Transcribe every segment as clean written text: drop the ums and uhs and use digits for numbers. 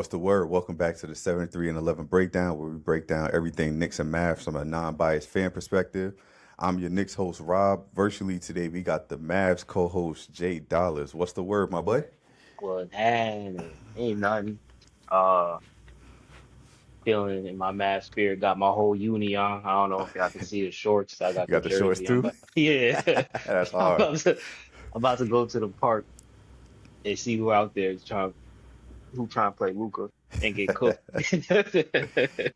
What's the word? Welcome back to the 73 and 11 breakdown, where we break down everything Knicks and Mavs from a non-biased fan perspective. I'm your Knicks host, Rob. Virtually today, we got the Mavs co-host, Jay Dollars. What's the word, my boy? Well, ain't nothing. Uh, Feeling in my mad spirit. Got my whole uni on. I don't know if y'all can see the shorts. I got You the got the shorts jersey on, too? but yeah, That's I'm hard. about to, I'm about to go to the park and see who out there is trying to play Luca and get cooked.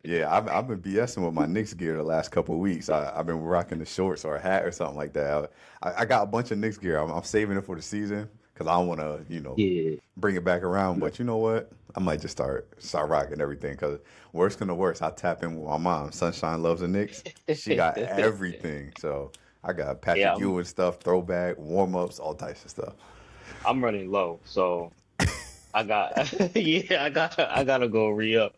Yeah, I've been BSing with my Knicks gear the last couple of weeks. I've been rocking the shorts or a hat or something like that. I got a bunch of Knicks gear. I'm saving it for the season because I don't want to, Yeah, bring it back around. But you know what? I might just start rocking everything because worst come to worst, I tap in with my mom. Sunshine loves the Knicks. She got everything. So I got yeah. Patrick Ewing stuff, throwback, warm ups, all types of stuff. I'm running low, so I got yeah. I gotta go re up.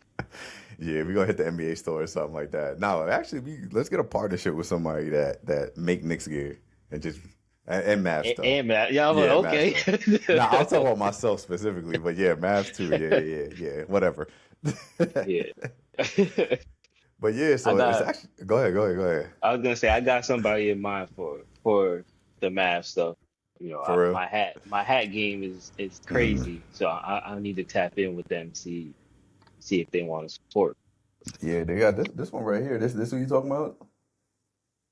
Yeah, we're gonna hit the NBA store or something like that. No, actually, let's get a partnership with somebody that make Knicks gear and just and Mavs stuff. And Matt, yeah, I'm like Yeah, Mavs okay. stuff. Now I'll talk about myself specifically, but yeah, Mavs too. Yeah, whatever. Yeah. But yeah, I so it's got actually go ahead. I was gonna say I got somebody in mind for the math stuff. For real. My hat game is Mhm. crazy, so I need to tap in with them, see if they want to support. Yeah, they got this one right here. This what you talking about?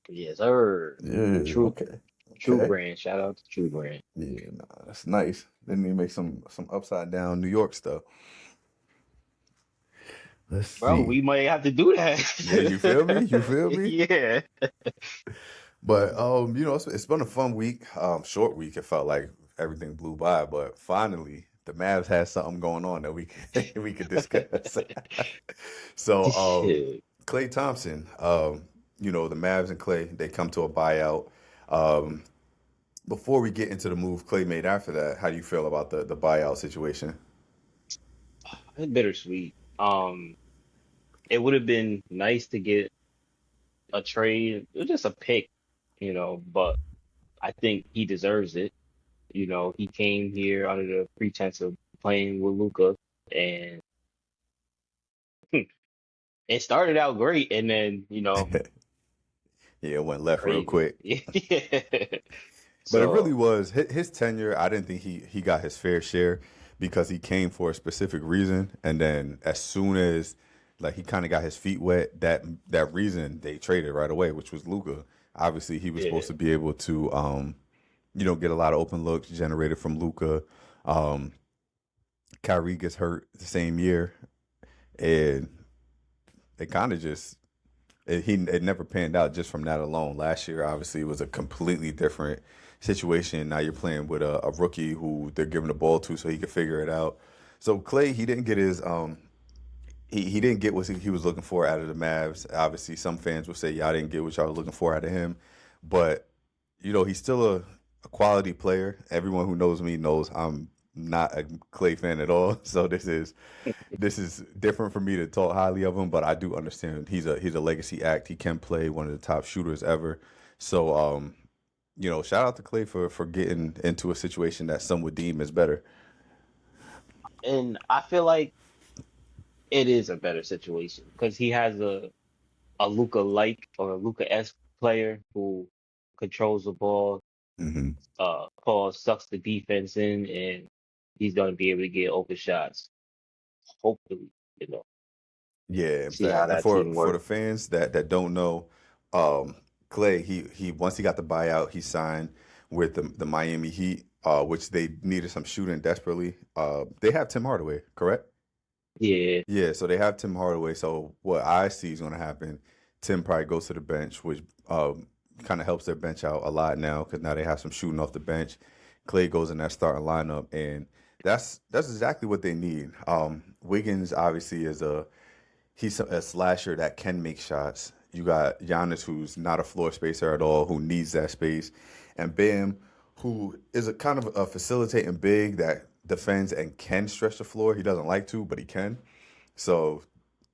Yes, sir. Yeah. True Okay. True Okay. brand. Shout out to True Brand. Yeah, nah, that's nice. Then they make some upside down New York stuff. Let's Bro, see. we might have to do Yeah, you feel me? that. You feel me? Yeah. But it's been a fun week. Short week. It felt like everything blew by, but finally the Mavs had something going on that we we could discuss. So, Klay Thompson, the Mavs and Klay, they come to a buyout. Um, Before we get into the move Klay made after that, how do you feel about the buyout situation? It's bittersweet. It would have been nice to get a trade, just a pick, but I think he deserves it. He came here under the pretense of playing with Luca, and it started out great, and then Yeah, it went left real crazy. quick. Yeah. But it really So was his tenure. I didn't think he got his fair share because he came for a specific reason, and then as soon as like he kind of got his feet wet, that reason they traded right away, which was Luca. Obviously, he was supposed yeah, to be able to get a lot of open looks generated from Luca. Um, Kyrie gets hurt the same year, and it kind of just it never panned out just from that alone. Last year, obviously, was a completely different situation. Now you're playing with a rookie who they're giving the ball to so he can figure it out. So Clay, he didn't get his he didn't get what he was looking for out of the Mavs. Obviously, some fans will say, "Yeah, I didn't get what y'all were looking for out of him," but he's still a quality player. Everyone who knows me knows I'm not a Clay fan at all. So this is different for me to talk highly of him, but I do understand he's a legacy act. He can play one of the top shooters ever. So shout out to Clay for getting into a situation that some would deem as better. and I feel like it is a better situation because he has a Luca like or a Luca esque player who controls the ball, Hmm. Paul sucks the defense in, and he's gonna be able to get open shots. Hopefully, you know, Yeah, in see how fact, and that for team for works. the fans that don't know, Clay, he once he got the buyout, he signed with the Miami Heat, which they needed some shooting desperately. They have Tim Hardaway, correct? Yeah, Yeah, so they have Tim Hardaway. So what I see is going to happen, Tim probably goes to the bench, which kind of helps their bench out a lot now because now they have some shooting off the bench. Clay goes in that starting lineup, and that's exactly what they need. Wiggins obviously he's a slasher that can make shots. You got Giannis, who's not a floor spacer at all, who needs that space, and Bam, who is a kind of a facilitating big that defends and can stretch the floor. He doesn't like to, but he can. So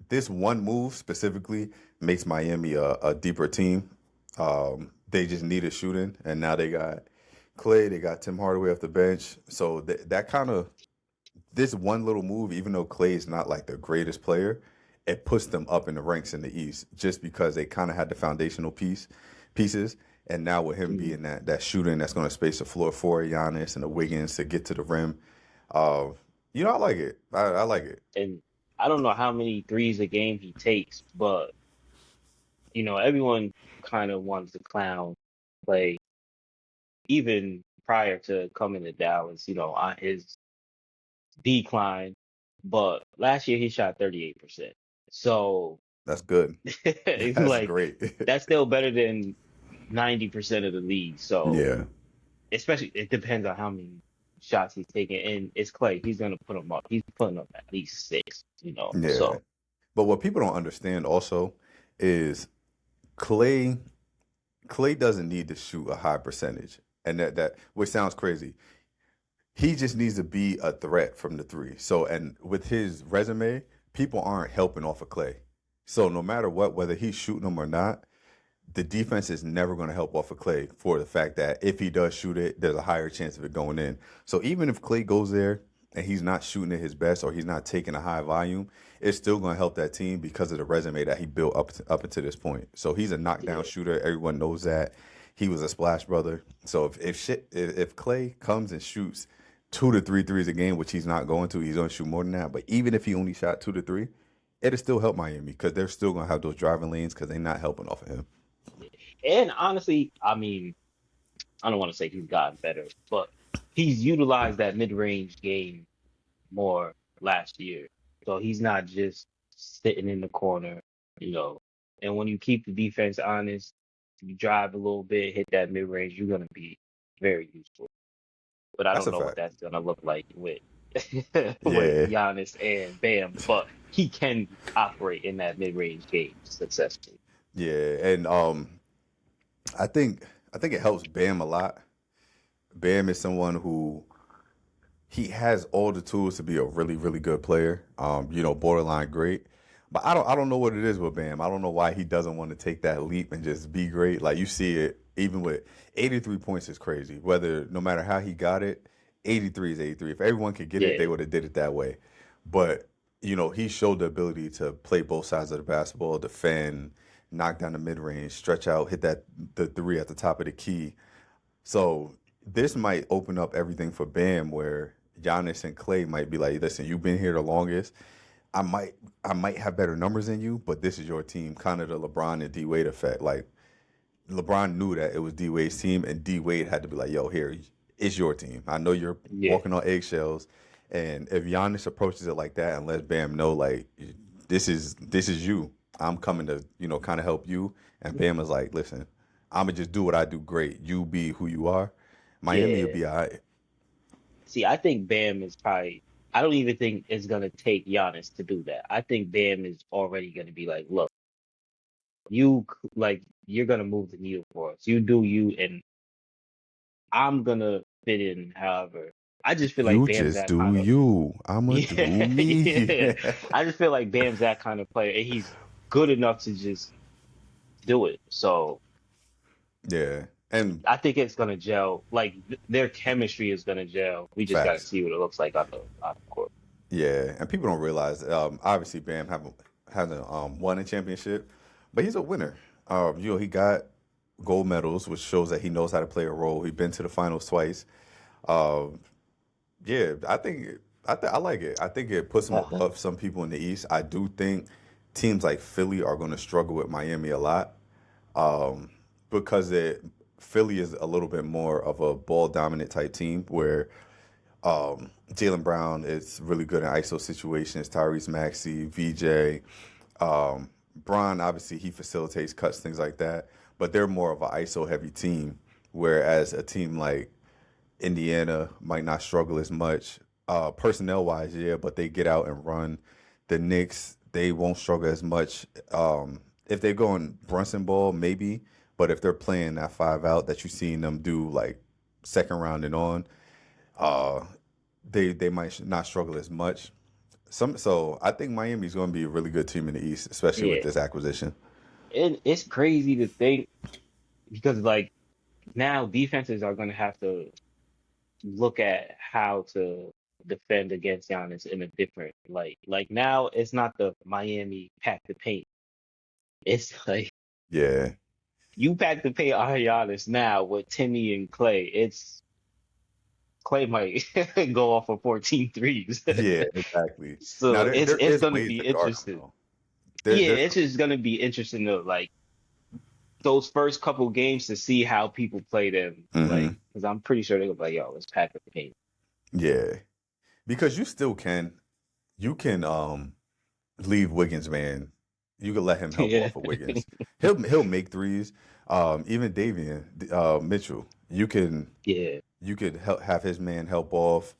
this one move specifically makes Miami a deeper team. They just needed shooting, and now they got Clay, they got Tim Hardaway off the bench. So that kind of this one little move, even though Klay is not like the greatest player, it puts them up in the ranks in the East just because they kind of had the foundational pieces. And now with him Mhm. being that shooting that's going to space the floor for Giannis and the Wiggins to get to the rim, uh, I like it. I like it. And I don't know how many threes a game he takes, but everyone kind of wants to clown play even prior to coming to Dallas, on his decline. But last year he shot 38%. So That's good. it's That's like great. that's still better than 90% of the league. So Yeah, especially it depends on how many shots he's taking. And it's Clay. He's gonna put them up. He's putting up at least six. yeah. So But what people don't understand also is Clay. Clay doesn't need to shoot a high percentage, and that which sounds crazy. He just needs to be a threat from the three. So, and with his resume, people aren't helping off of Clay. So, no matter what, whether he's shooting them or not, the defense is never going to help off of Clay for the fact that if he does shoot it, there's a higher chance of it going in. So, even if Clay goes there and he's not shooting at his best or he's not taking a high volume, it's still going to help that team because of the resume that he built up until this point. So, he's a knockdown yeah, shooter. Everyone knows that. He was a splash brother. So, if Clay comes and shoots 2 to 3 threes a game, which he's not going to. He's going to shoot more than that. But even if he only shot 2 to 3, it'll still help Miami because they're still going to have those driving lanes because they're not helping off of him. yeah. And honestly, I mean, I don't want to say he's gotten better, but he's utilized that mid-range game more last year. So he's not just sitting in the corner. And when you keep the defense honest, you drive a little bit, hit that mid-range, you're gonna be very useful. But I That's don't a know what fact. that's gonna look like with with Yeah, Giannis and Bam, but he can operate in that mid-range game successfully. yeah, and I think I think it helps Bam a lot. Bam is someone who he has all the tools to be a really, really good player. Borderline great. But I don't know what it is with Bam. I don't know why he doesn't want to take that leap and just be great. Like you see it even with 83 points is crazy. Whether no matter how he got it, 83 is 83. If everyone could get it, they Yeah, would have did it that way. But he showed the ability to play both sides of the basketball, defend, knock down the mid range, stretch out, hit the three at the top of the key. So this might open up everything for Bam, where Giannis and Clay might be like, "Listen, you've been here the longest. I might, I might have better numbers than you, but this is your team." Kind of the LeBron and D Wade effect. Like LeBron knew that it was D Wade's team, and D Wade had to be like, "Yo, here, it's your team. I know you're yeah, walking on eggshells." And if Giannis approaches it like that and lets Bam know, like, this is you. I'm coming to kind of help you. And Bam is like, "Listen, I'm gonna just do what I do great. You be who you are. Miami will yeah. be all right." See, I think Bam is probably. I don't even think it's gonna take Giannis to do that. I think Bam is already gonna be like, look, you're gonna move the needle for us. You do you, and I'm gonna fit in. However, I just feel like You Bam's just that do kind of. you. I'ma do Yeah, me. yeah. I just feel like Bam's that kind of player, and he's good enough to just do it. So Yeah. And I think it's gonna gel. Like their chemistry is gonna gel. We just gotta facts. see what it looks like on the court. Yeah, and people don't realize. Obviously, Bam hasn't won a championship, but he's a winner. He got gold medals, which shows that he knows how to play a role. He's been to the finals twice. Um, yeah, I like it. I think it puts him Ugh. above some people in the East. I do think teams like Philly are going to struggle with Miami a lot, um, because Philly is a little bit more of a ball dominant type team where Jalen Brown is really good in ISO situations. Tyrese Maxey, VJ, um, Bron, obviously he facilitates cuts, things like that. But they're more of an ISO heavy team, whereas a team like Indiana might not struggle as much personnel wise, yeah, but they get out and run. The Knicks, they won't struggle as much. If they go in Brunson ball, maybe, but if they're playing that five out that you've seen them do like second round and on, uh, they might not struggle as much. So I think Miami's going to be a really good team in the East, especially with Yeah, this acquisition. and it's crazy to think because now defenses are gonna have to look at how to defend against Giannis in a different light. Like now, it's not the Miami pack the paint. It's like Yeah, you pack the paint on Giannis now with Timmy and Clay. It's Clay might go off for 14 threes. yeah, exactly. Now So there it's is gonna ways be to guard him interesting. though. Yeah, There's it's just gonna be interesting to like those first couple games to see how people play them. Like, hmm because I'm pretty sure they're gonna be like, yo, let's pack the paint. yeah, because you can leave Wiggins, man. You can let him help Yeah. off of Wiggins. He'll make threes. Even Davian Mitchell, Yeah. you could have his man help off,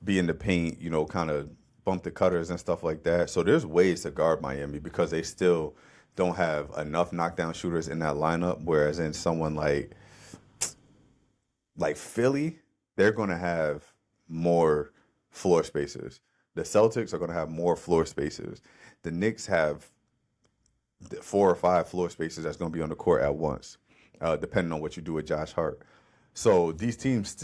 be in the paint, kind of bump the cutters and stuff like that. So there's ways to guard Miami because they still don't have enough knockdown shooters in that lineup. Whereas in someone like Philly, they're going to have more floor spacers. The Celtics are going to have more floor spacers. The Knicks have 4 or 5 floor spacers that's going to be on the court at once, depending on what you do with Josh Hart. So these teams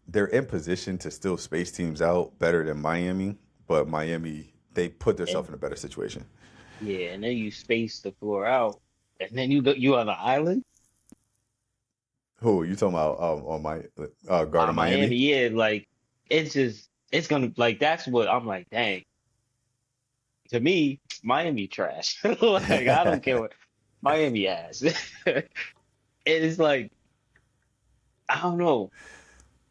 they're in position to still space teams out better than Miami, but Miami, they put themselves And in a better situation. yeah, and then you space the floor out, and then you on the island Who you talking about on my guarding on Miami. Miami? Yeah, like it's gonna like that's what I'm like, dang. To me, Miami trash. Like I don't care what Miami ass. It's like I don't know.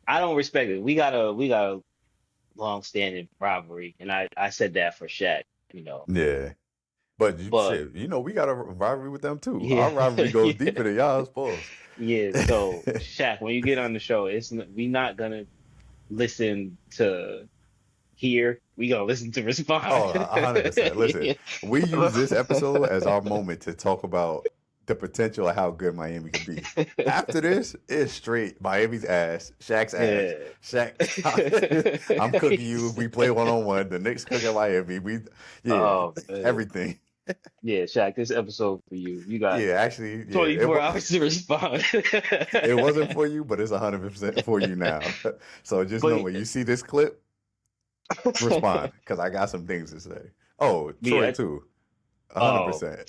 I don't respect it. We got a long standing rivalry, and I said that for Shaq, you know. Yeah. But But we got a rivalry with them too. yeah, Our rivalry goes yeah, deeper than y'all's, pause. yeah. So Shaq, when you get on the show, we not gonna listen to hear. We gonna listen to respond. Oh, 100%. Listen, we use this episode as our moment to talk about the potential of how good Miami could be. After this, it's straight Miami's ass, Shaq's ass. Yeah. I'm cooking you if we play 1-on-1. The Knicks cooking Miami. Yeah, Oh man. everything. Yeah, Shaq, this episode for you. You got Yeah, actually, yeah, 24 hours to respond. it wasn't for you, but it's 100% for you now. So just know But when you see this clip, respond because I got some things to say. Oh, Troy yeah, too, oh 100%.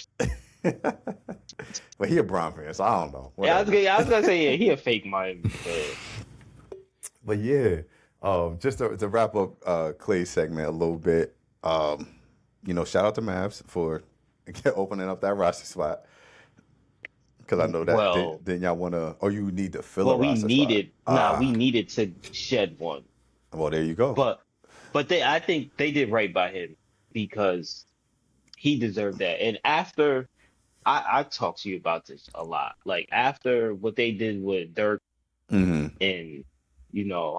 But he a Bron fan, so I don't know. yeah, Whatever. I was gonna say yeah, he a fake Miami fan. But yeah, just to wrap up Clay's segment a little bit. Shout out to Mavs for opening up that roster spot because I know that Well, then y'all want to, or you need to fill a well, roster spot. we Ah, needed to shed one, well, there you go. but I think they did right by him because he deserved that. And after I talked to you about this a lot, like after what they did with Dirk hmm and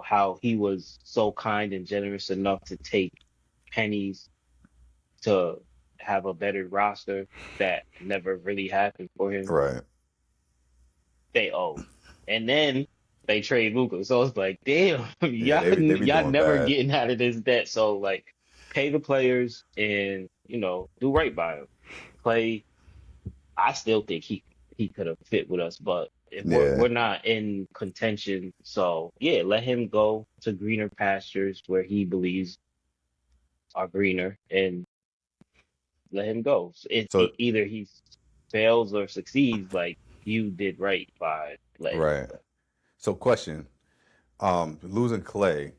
how he was so kind and generous enough to take pennies to have a better roster that never really happened for him. Right. They owe. And then they trade Luka. So it's like, damn, Yeah, they be y'all doing never bad. getting out of this debt. So like pay the players and, do right by them. Clay, I still think he could have fit with us, but if Yeah. we're not in contention, so yeah, let him go to greener pastures where he believes are greener and let him go. So So either he fails or succeeds, like you did right by letting him right. go. So question, losing Clay,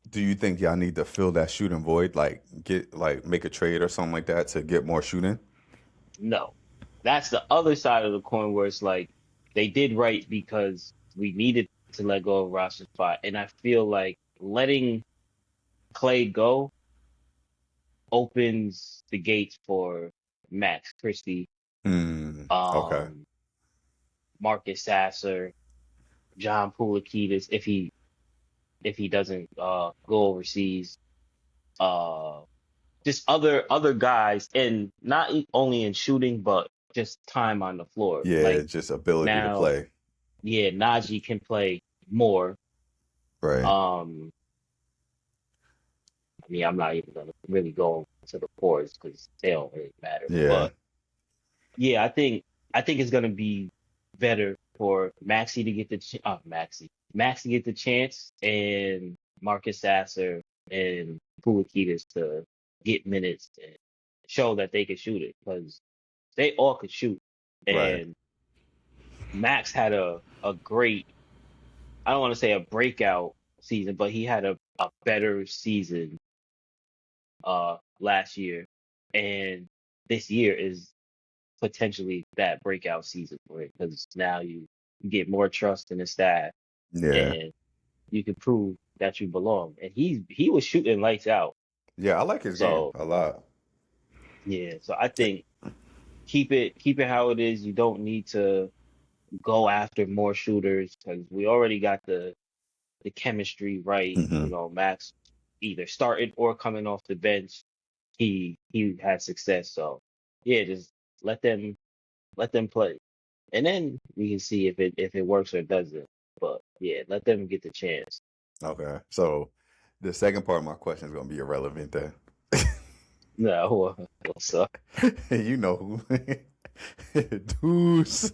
do you think y'all need to fill that shooting void, make a trade or something like that to get more shooting? No, that's the other side of the coin where it's like they did right because we needed to let go of roster spot, and I feel like letting Clay go opens the gates for Max Christie, Okay. um, Marcus Sasser, John Poulikitis if he doesn't go overseas, uh, just other guys, and not only in shooting but just time on the floor. Yeah, Like just ability to now, play. yeah, Najee can play more. Right. Um, I mean, I'm not even gonna really go to the fours because they don't really matter. Yeah. But yeah, I think it's gonna be better for Maxi to get the Maxi. Max to get the chance and Marcus Sasser and Pulikitis to get minutes and show that they could shoot it because they all could shoot. Right. And Max had a great, I don't want to say a breakout season, but he had a better season last year. And this year is potentially that breakout season for it because now you get more trust in the staff Yeah. and you can prove that you belong. And he was shooting lights out. Yeah, I like his game So a lot. yeah, so I think keep it how it is. You don't need to go after more shooters because we already got the chemistry right. Hmm. Max either started or coming off the bench, he had success. So yeah, just let them let them play, and then we can see if it works or doesn't. But yeah, let them get the chance. Okay. So the second part of my question is gonna be irrelevant then. No, what's up? You know who. Deuce.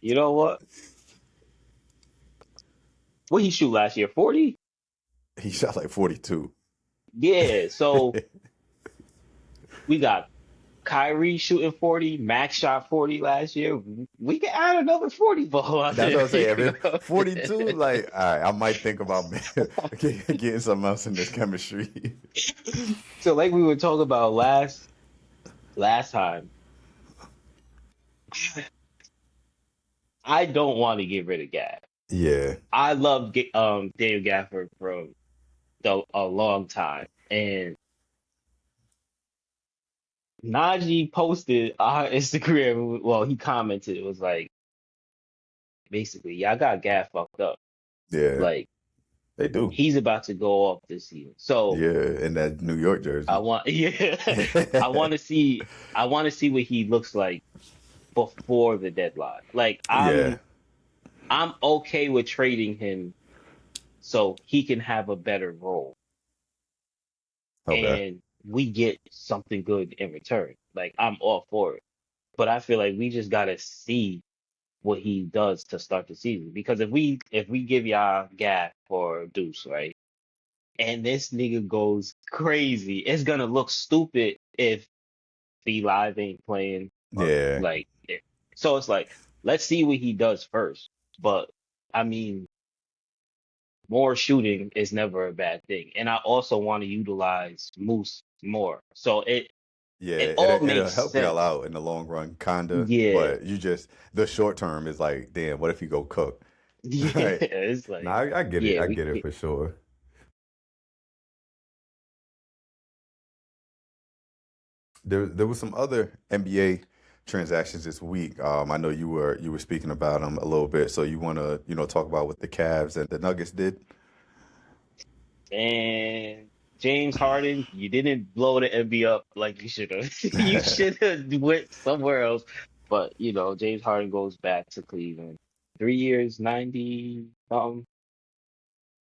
You know what? What he shoot last year? 40? He shot like 42. Yeah. So we got Kyrie shooting 40. Max shot 40 last year. We can add another 40 ball out That's what I'm saying. there. If it's 42, like, all right, I might think about getting something else in this chemistry. So like we were talking about last time, I don't want to get rid of Gaff. Yeah. I love Daniel Gafford from a long time, and Najee posted on Instagram. Well, he commented. It was like basically, yeah, I got Gaff fucked up. Yeah. Like They do. he's about to go off this season. So Yeah. In that New York I jersey. want, yeah, I want to see what he looks like before the deadline. Like Yeah. I'm okay with trading him so he can have a better role Okay. and we get something good in return. Like I'm all for it. But I feel like we just gotta see what he does to start the season. Because if we give y'all Gaff for Deuce, right? And this nigga goes crazy, it's gonna look stupid if B Live ain't playing or Yeah. like so it's like let's see what he does first. But I mean more shooting is never a bad thing. And I also want to utilize Moose more. So Yeah. it all It'll makes help y'all sense. out in the long run, kinda. Yeah. But the short term is like, damn, what if you go cook? Yeah. Right. It's No, like, I get it. yeah, I we get it can for sure. There was some other NBA transactions this week. I know you were speaking about them a little bit, so you want to talk about what the Cavs and the Nuggets did? and James Harden, you didn't blow the NBA up like you should have. You should have went somewhere else. But James Harden goes back to Cleveland. 3 years, 90 something,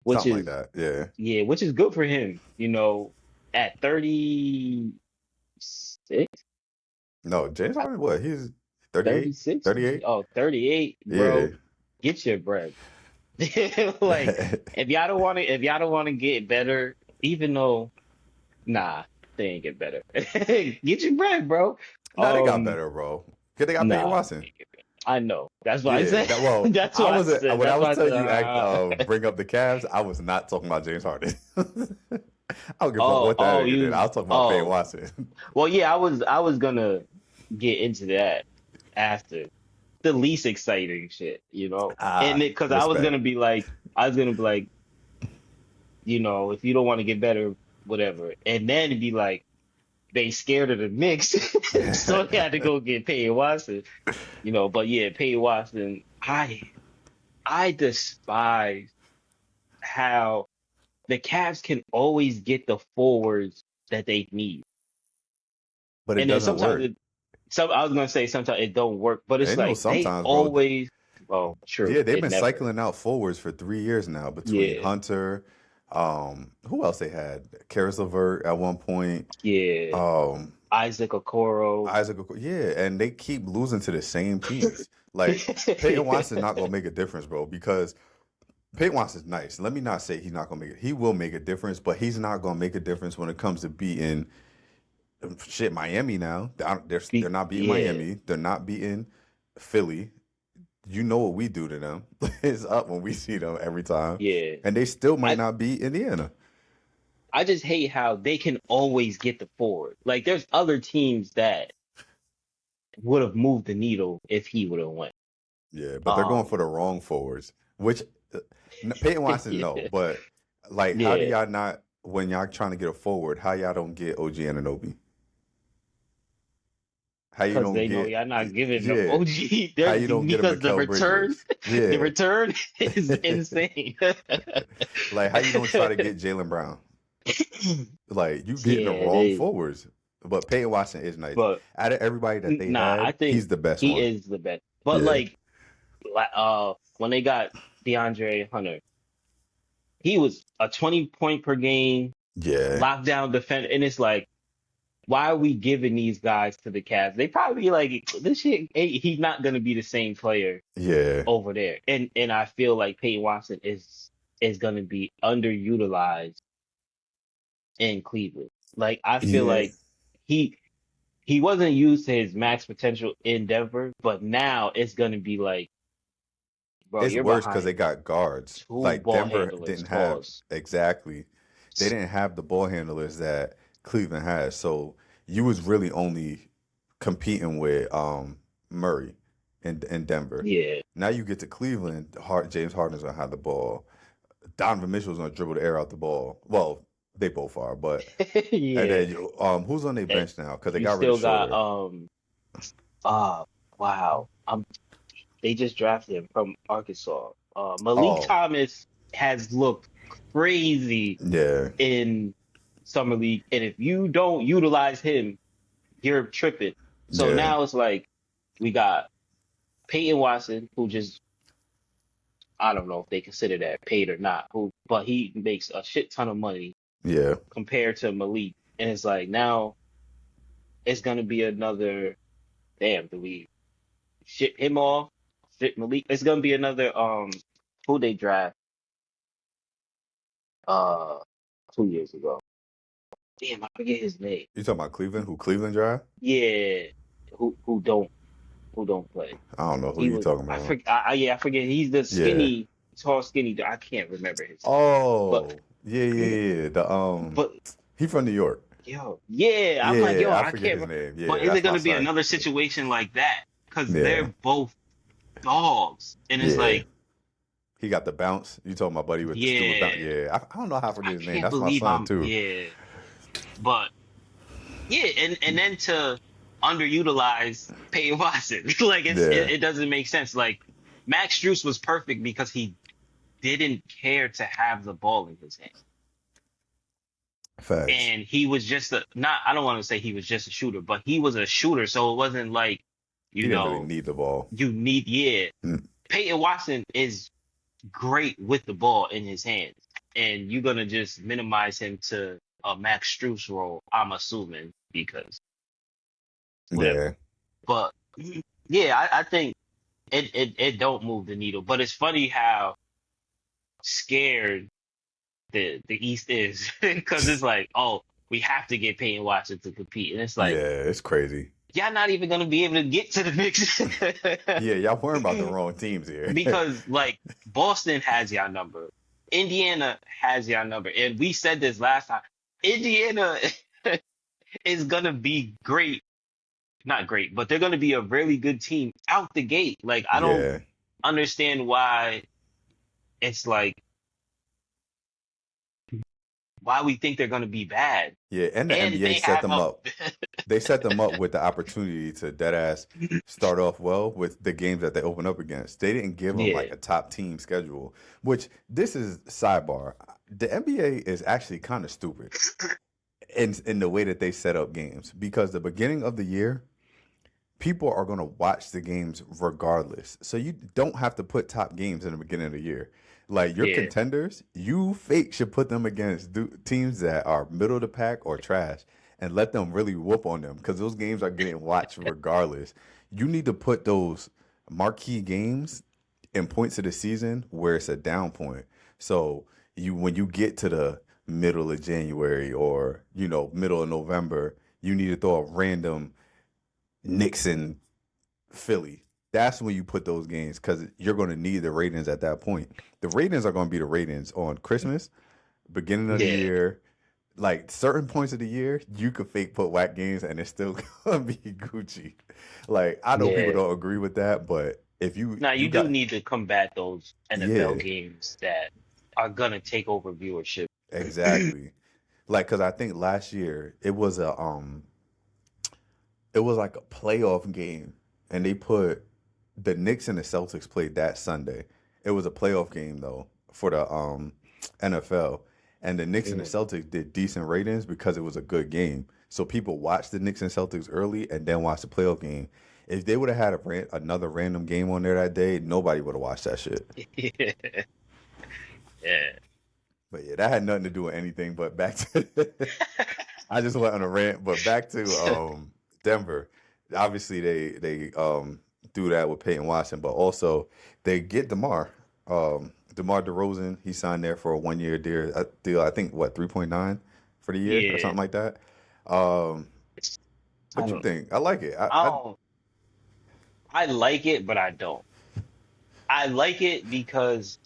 which Something like is that. Yeah. yeah, which is good for him. At 36, No, James Harden, what? He's 38, 36, 38. oh, 38, Yeah. bro. Get your bread. Like if y'all don't want to get better, even though nah, they ain't get better. Get your bread, bro. Nah, they got Um, better, bro. Cause they got Payton nah, Watson. they ain't get better. I know. That's why I Yeah. said. That well, That's I why I wasn't said. when I That's was why I telling said. you bring up the Cavs. I was not talking about James Harden. I don't give a fuck Oh, what that oh, nigga did. I was talking about Payton oh. Watson. Well, yeah, I was gonna get into that after the least exciting shit. And because Respect. I was gonna be like, if you don't want to get better, whatever. And then it'd be like they scared of the Knicks, so they had to go get Payton Watson. But yeah, Payton Watson, I despise how the Cavs can always get the forwards that they need. But it And then doesn't sometimes work. I was gonna say sometimes it don't work, but it's And like they sometimes, bro. always, oh, true, Yeah, they've it been never. cycling out forwards for 3 years now between Yeah, Hunter, who else they had? Karis LeVert at one point, yeah. um, Isaac Okoro. Isaac, yeah, and they keep losing to the same teams. Like Peyton Watson's not gonna make a difference, bro, because Payton Watson's nice. Let me not say he's not gonna make it. He will make a difference, but he's not gonna make a difference when it comes to beating shit Miami now. They're not beating Yeah, Miami. They're not beating Philly. You know what we do to them. It's up when we see them every time. yeah. And they still might I not beat Indiana. I just hate how they can always get the forward. Like there's other teams that would have moved the needle if he would have went. Yeah, but they're going for the wrong forwards, which Peyton Watson, no. Yeah, But, like, how do yeah. y'all not, when y'all trying to get a forward, how y'all don't get OG Anunoby? How you Because don't they know get, y'all not giving them yeah, OG. how They're, you don't get a because Mikal Bridges? the Yeah. return is insane. Like, how you don't try to get Jaylen Brown? Like, you getting the Yeah, wrong they. forwards. But Peyton Watson is nice. But Out of everybody that they nah, I had, think he's the best he one. is the best. But Yeah. when they got DeAndre Hunter, he was a 20 point per game Yeah. lockdown defender, and it's like, why are we giving these guys to the Cavs? They probably like this shit. He's not gonna be the same player Yeah. over there, and I feel like Peyton Watson is gonna be underutilized in Cleveland. Like I feel Yeah. like he he wasn't used to his max potential in Denver, but now it's gonna be like, bro, It's you're worse because they behind got guards. two Like ball Denver handlers. didn't have Pause. exactly. They didn't have the ball handlers that Cleveland has. So you was really only competing with Murray in Denver. Yeah, Now you get to Cleveland, James Harden's gonna have the ball. Donovan Mitchell's gonna dribble the air out the ball. Well, they both are, but and yeah. then who's on their And bench now? Because they you got rid of still got Schroeder. wow. They just drafted him from Arkansas. Malik Oh, Thomas has looked crazy yeah, in summer league, and if you don't utilize him, you're tripping. So yeah, now it's like we got Peyton Watson, who just I don't know if they consider that paid or not, but he makes a shit ton of money yeah, compared to Malik, and it's like now it's gonna be another. Damn, do we ship him off? Ship Malik? It's gonna be another who they draft uh 2 years ago. Damn, I forget his name. You talking about Cleveland? Who Cleveland drive? Yeah, who don't play. I don't know who He you was talking I about. forget. Yeah, I forget. He's the Yeah. skinny, tall, skinny. I can't remember his name. Oh, But yeah, yeah, yeah. The but he from New York. yo, yeah, I'm like yo, Yeah, I I forget can't. his name. But Yeah, is it that's my gonna be son. another situation like that? Because Yeah, they're both dogs, and it's yeah. like He got the bounce. You talking about buddy with the stupid bounce? yeah, Yeah, I don't know how to I forget his name. can't That's my believe son I'm too. yeah. But yeah, and then to underutilize Peyton Watson, like Yeah, it doesn't make sense. Like Max Strus was perfect because he didn't care to have the ball in his hand, facts. and he was just a not. I don't want to say he was just a shooter, but he was a shooter. So it wasn't like He you didn't really know need the ball. you need yeah. Mm, Peyton Watson is great with the ball in his hands, and you're gonna just minimize him to a Max Strus role. I'm assuming because whatever. Yeah, But yeah, I think it don't move the needle. But it's funny how scared the East is because it's like, oh, we have to get Payton Watson to compete, and it's like, yeah. It's crazy. y'all not even gonna be able to get to the Knicks Yeah, y'all worrying about the wrong teams here. because like Boston has y'all number, Indiana has y'all number, and we said this last time. Indiana is gonna be great, not great, but they're gonna be a really good team out the gate. Like I don't Yeah, understand why it's like why we think they're going to be bad. yeah. And the And NBA they set have them a up. They set them up with the opportunity to deadass start off well with the games that they open up against. They didn't give them like yeah, a top team schedule, which this is sidebar. The NBA is actually kind of stupid in the way that they set up games because the beginning of the year, people are going to watch the games regardless. So you don't have to put top games in the beginning of the year. Like your yeah, contenders, you fake should put them against teams that are middle of the pack or trash and let them really whoop on them because those games are getting watched regardless. You need to put those marquee games and points of the season where it's a down point. So when you get to the middle of January or middle of November, you need to throw a random Knicks and Philly. That's when you put those games because you're going to need the ratings at that point. The ratings are going to be the ratings on Christmas, beginning of the Yeah, year, like certain points of the year, you could fake put whack games and it's still gonna be Gucci. Like I know people yeah. don't agree with that, but if Now you you do got need to combat those NFL yeah, games that are gonna take over viewership. exactly. Like because I think last year it was like a playoff game and they put the Knicks and the Celtics played that Sunday. It was a playoff game though for the NFL. And the Knicks and the Mm. Celtics did decent ratings because it was a good game. So people watched the Knicks and Celtics early and then watched the playoff game. If they would have had another random game on there that day, nobody would have watched that shit. Yeah, yeah. But yeah, that had nothing to do with anything. But back to, I just went on a rant. But back to Denver. Obviously, they do that with Payton Watson, but also they get DeMar. DeMar DeRozan, he signed there for a 1 year deal. I think what 3.9 for the year or Yeah. something like that. Um, I what you don't. think? I like it. I don't. I like it, but I don't. I like it because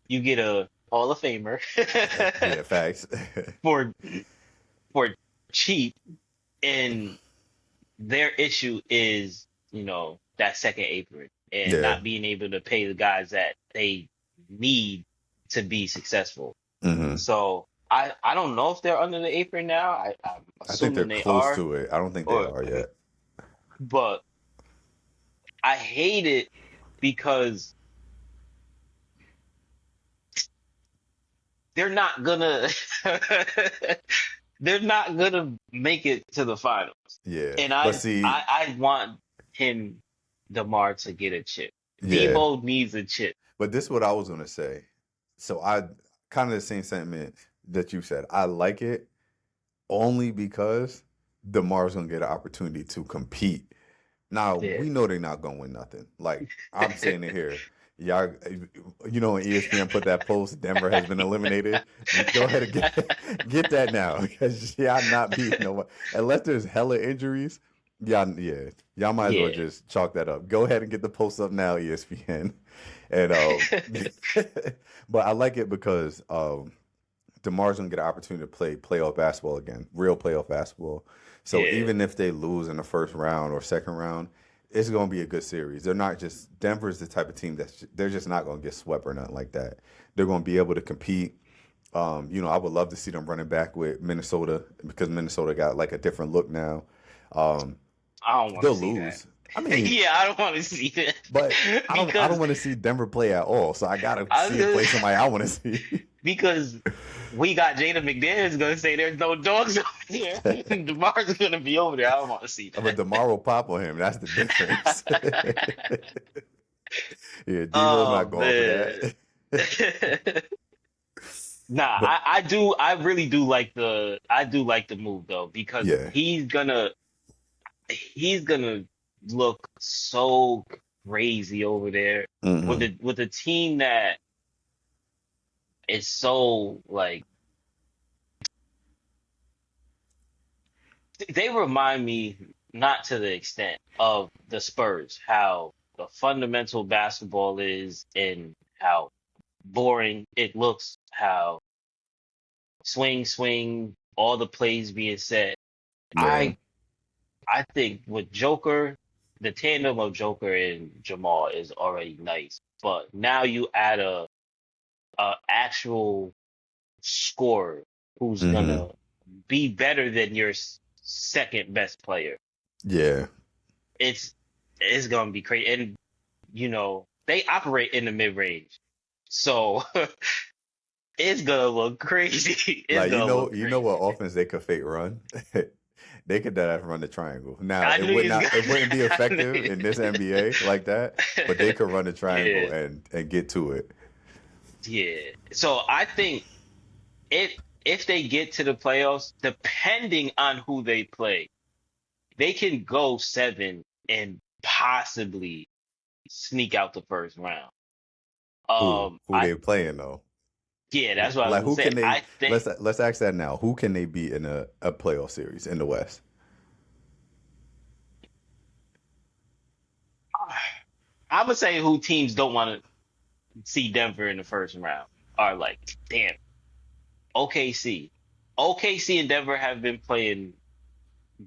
you get a Hall of Famer Yeah, facts. for for cheap, and their issue is, that second apron and Yeah. not being able to pay the guys that they need to be successful. hmm So I don't know if they're under the apron now. I'm I think they're assuming they close are, to it. I don't think they or are yet. but I hate it because they're not gonna they're not gonna make it to the finals. Yeah, And but I see, I, I want him, DeMar, to get a chip. yeah, Debo needs a chip. but this is what I was gonna say. So I kind of the same sentiment that you said. I like it only because DeMar's gonna get an opportunity to compete. Now Yeah. we know they're not gonna win nothing. Like I'm saying it here, y'all. When ESPN put that post, Denver has been eliminated. Go ahead and get that now because y'all not beating nobody unless there's hella injuries. Y'all might as well Yeah. just chalk that up. Go ahead and get the post up now, ESPN. And but I like it because DeMar's gonna get an opportunity to play playoff basketball again, real playoff basketball. So Yeah. even if they lose in the first round or second round, it's gonna be a good series. They're not just Denver's the type of team they're just not gonna get swept or nothing like that. They're gonna be able to compete. I would love to see them running back with Minnesota because Minnesota got like a different look now. Um, I don't want to they'll see that. lose. I mean, Yeah, I don't want to see that. but I don't because want to see Denver play at all. So I gotta I was see it gonna, play somebody I want to see. because we got Jada McDaniels gonna say there's no dogs over here. And DeMar's gonna be over there. I don't want to see But DeMar will pop on him. That's the difference. that. Yeah, Devo's Oh not going for man. that. Nah, But I do like the move though, because yeah. he's gonna look so crazy over there with hmm a team that is so like, they remind me, not to the extent of the Spurs, how the fundamental basketball is and how boring it looks, how swing, all the plays being set. Yeah. I I think with Joker, the tandem of Joker and Jamal is already nice, but now you add a actual scorer who's hmm gonna be better than your second best player. Yeah. It's it's gonna be crazy, and they operate in the mid range, so it's gonna look crazy. It's Like gonna look you know what crazy. offense they could fake run? They could that run the triangle. Now I it knew would he was not it gonna. wouldn't be I effective knew in this NBA like that, but they could run the triangle Yeah, and get to it. yeah. So I think if if they get to the playoffs, depending on who they play, they can go seven and possibly sneak out the first round. Who they playing though? Yeah, that's what I was Like gonna who say. can they? I think Let's ask that now. Who can they beat in a playoff series in the West? I would say who teams don't want to see Denver in the first round are like, damn, OKC. OKC and Denver have been playing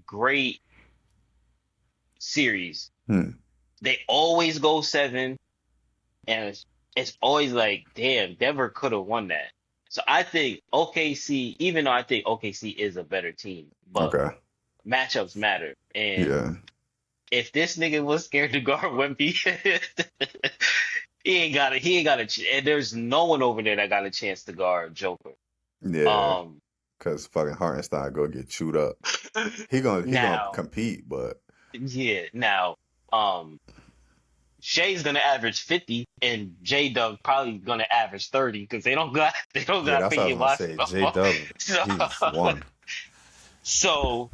great series. Hmm. They always go seven, and it's always like, damn, Denver could have won that. So I think OKC, even though I think OKC is a better team, but Okay. matchups matter. And Yeah. if this nigga was scared to guard Wemby, he ain't got and there's no one over there that got a chance to guard Joker. Yeah. Um, Because fucking Hartenstein go get chewed up. He gonna now, compete, but yeah, now, um, Shay's gonna average 50, and J Dub probably gonna average 30 because they don't yeah, got that's what I was Payton gonna Watson say. no J more. Dub, So, he's one. so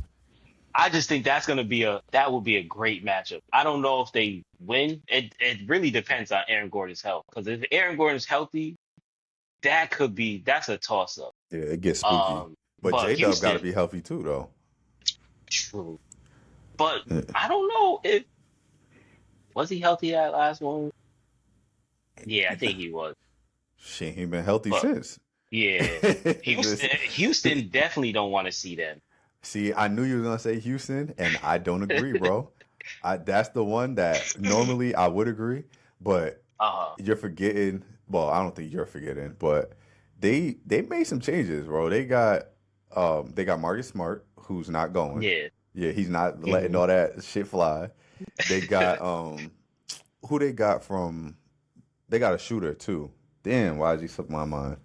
I just think that will be a great matchup. I don't know if they win. It really depends on Aaron Gordon's health. Because if Aaron Gordon's healthy, that's a toss up. Yeah, it gets spooky. But But J Dub got to Houston, be healthy too, though. true. But Yeah. I don't know if was he healthy that last one? Yeah, I think he was. Shit, he been healthy But since. yeah, Houston definitely don't want to see them. See, I knew you were gonna say Houston, and I don't agree, bro. That's the one that normally I would agree, but Uh, you're forgetting. Well, I don't think you're forgetting, but they made some changes, bro. They got Marcus Smart, who's not going. yeah. Yeah, he's not letting Hmm. all that shit fly. They got who they got from. They got a shooter too. Damn, why did you slip my mind?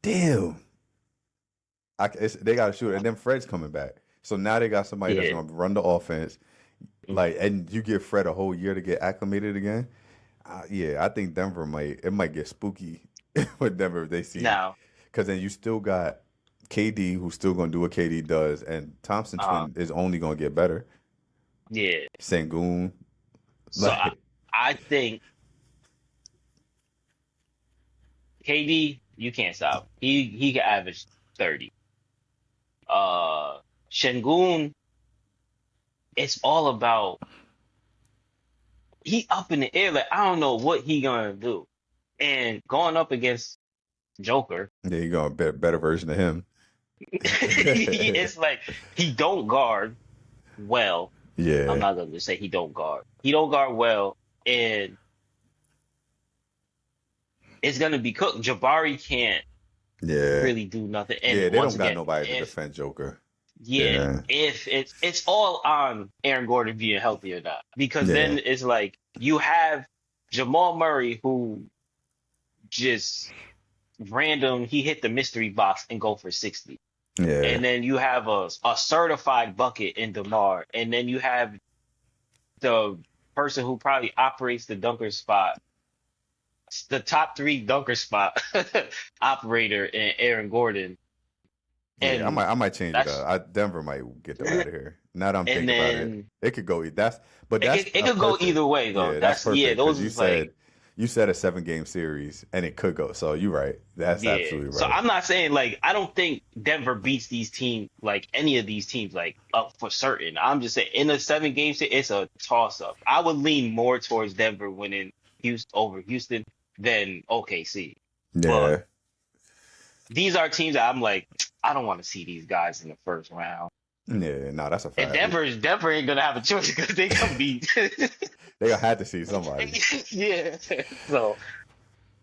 Damn. They got a shooter, and then Fred's coming back. So now they got somebody that's Yeah. going to run the offense, and you give Fred a whole year to get acclimated again. Yeah, I think Denver might get spooky with Denver if they see, Now, because then you still got KD who's still going to do what KD does, and Thompson uh, twin is only going to get better. yeah. Sengun, So I, like I think KD, you can't stop. He can average 30. Şengün, it's all about he up in the air. Like I don't know what he gonna do. And going up against Joker, yeah, you got a better version of him. it's like he don't guard well. I'm Yeah, not gonna say he don't guard. He don't guard well, and it's gonna be cooked. Jabari can't yeah, really do nothing. yeah. And They once don't got again, nobody to if defend Joker. yeah, Yeah, if it's all on Aaron Gordon being healthy or not, because yeah, then it's like you have Jamal Murray who just he hit the mystery box and go for 60. yeah. And then you have a certified bucket in DeMar, and then you have the person who probably operates the dunker spot, the top three dunker spot operator in Aaron Gordon. Yeah, And I might change it that's up. Denver might get them out of here. Now that I'm and thinking about it, then it could go. But it that's could, it could go perfect. either way though. Yeah, that's Yeah, perfect because those is like you said a 7-game series and it could go. So you're right. That's yeah. absolutely So right. I'm not saying like I don't think Denver beats these teams like any of these teams like up for certain. I'm just saying in a 7 game set, it's a toss up. I would lean more towards Denver winning Houston over Houston than OKC. But Yeah, these are teams that I'm like, I don't want to see these guys in the first round. yeah. No, that's a And fact. Denver ain't gonna have a choice because they gonna be They gonna have to see somebody. yeah. So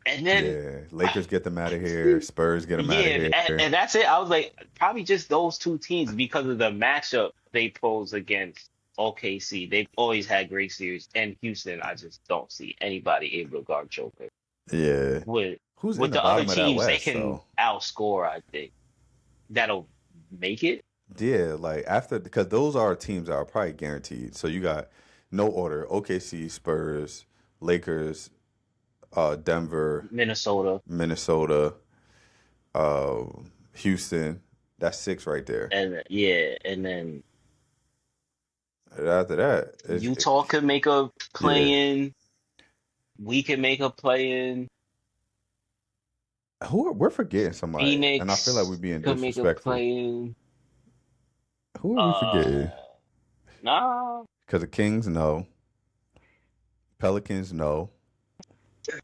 and then Yeah, Lakers get them out of here. Spurs get them out of yeah, here. and that's it. I was like, probably just those two teams because of the matchup they pose against OKC. They've always had great series. And Houston, I just don't see anybody able to guard Joker. Yeah, With who's in with the the other bottom of that teams, they West can though? outscore, I think. That'll make it. Yeah, like after because those are teams that are probably guaranteed. So you got no order: OKC, Spurs, Lakers, Denver, Minnesota. Minnesota, uh, Houston. That's 6 right there. And yeah, and then After that, Utah could make a yeah. play in. We could make a play in. We're forgetting somebody, and I feel like we're Phoenix being could make a disrespectful. play in. Who are we Uh, forgetting? nah. Because the Kings, no. Pelicans, no.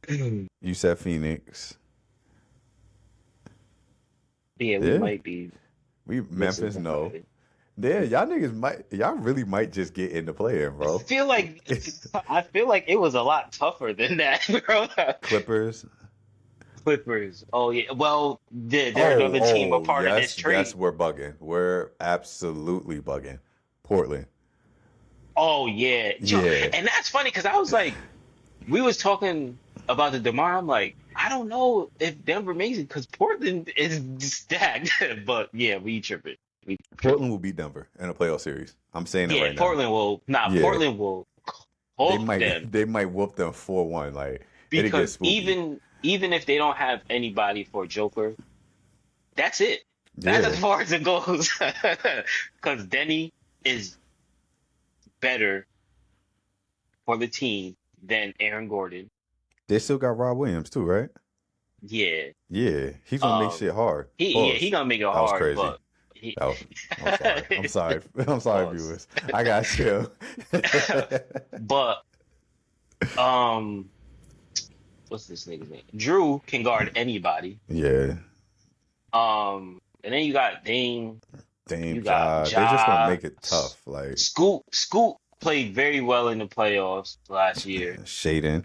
You said Phoenix. Yeah, we Yeah. might be We missing Memphis, no. somebody. Yeah, y'all really might just get into playing, I bro. feel like I feel like it was a lot tougher than that, bro. Clippers. Clippers. Oh yeah. Well, they're Oh, another team a oh, part of this yes, trade. we're bugging. We're absolutely bugging. Portland. Oh yeah. Yo, Yeah, and that's funny because I was like, we was talking about the DeMar. I'm like, I don't know if Denver makes it because Portland is stacked. But yeah, we tripping. We tripping. Portland will beat Denver in a playoff series. I'm saying it Yeah, right now. Yeah, Portland will they cook them might they might whoop them 4-1. Like it'll get because spooky. even if they don't have anybody for Joker, that's it. That's as Yeah, far as it goes. Because Denny is better for the team than Aaron Gordon. they still got Rob Williams too, right? Yeah. Yeah, he's gonna make shit hard. He Pause. gonna make it That was hard, crazy. but he That was, I'm sorry. I'm sorry. I'm sorry, Pause. viewers. I got you. But um, what's this nigga's name? Drew can guard anybody. Yeah, And then you got Dame, you Dame, got Ja, they just gonna Ja, make it tough. Like Scoot played very well in the playoffs last year. Shaden.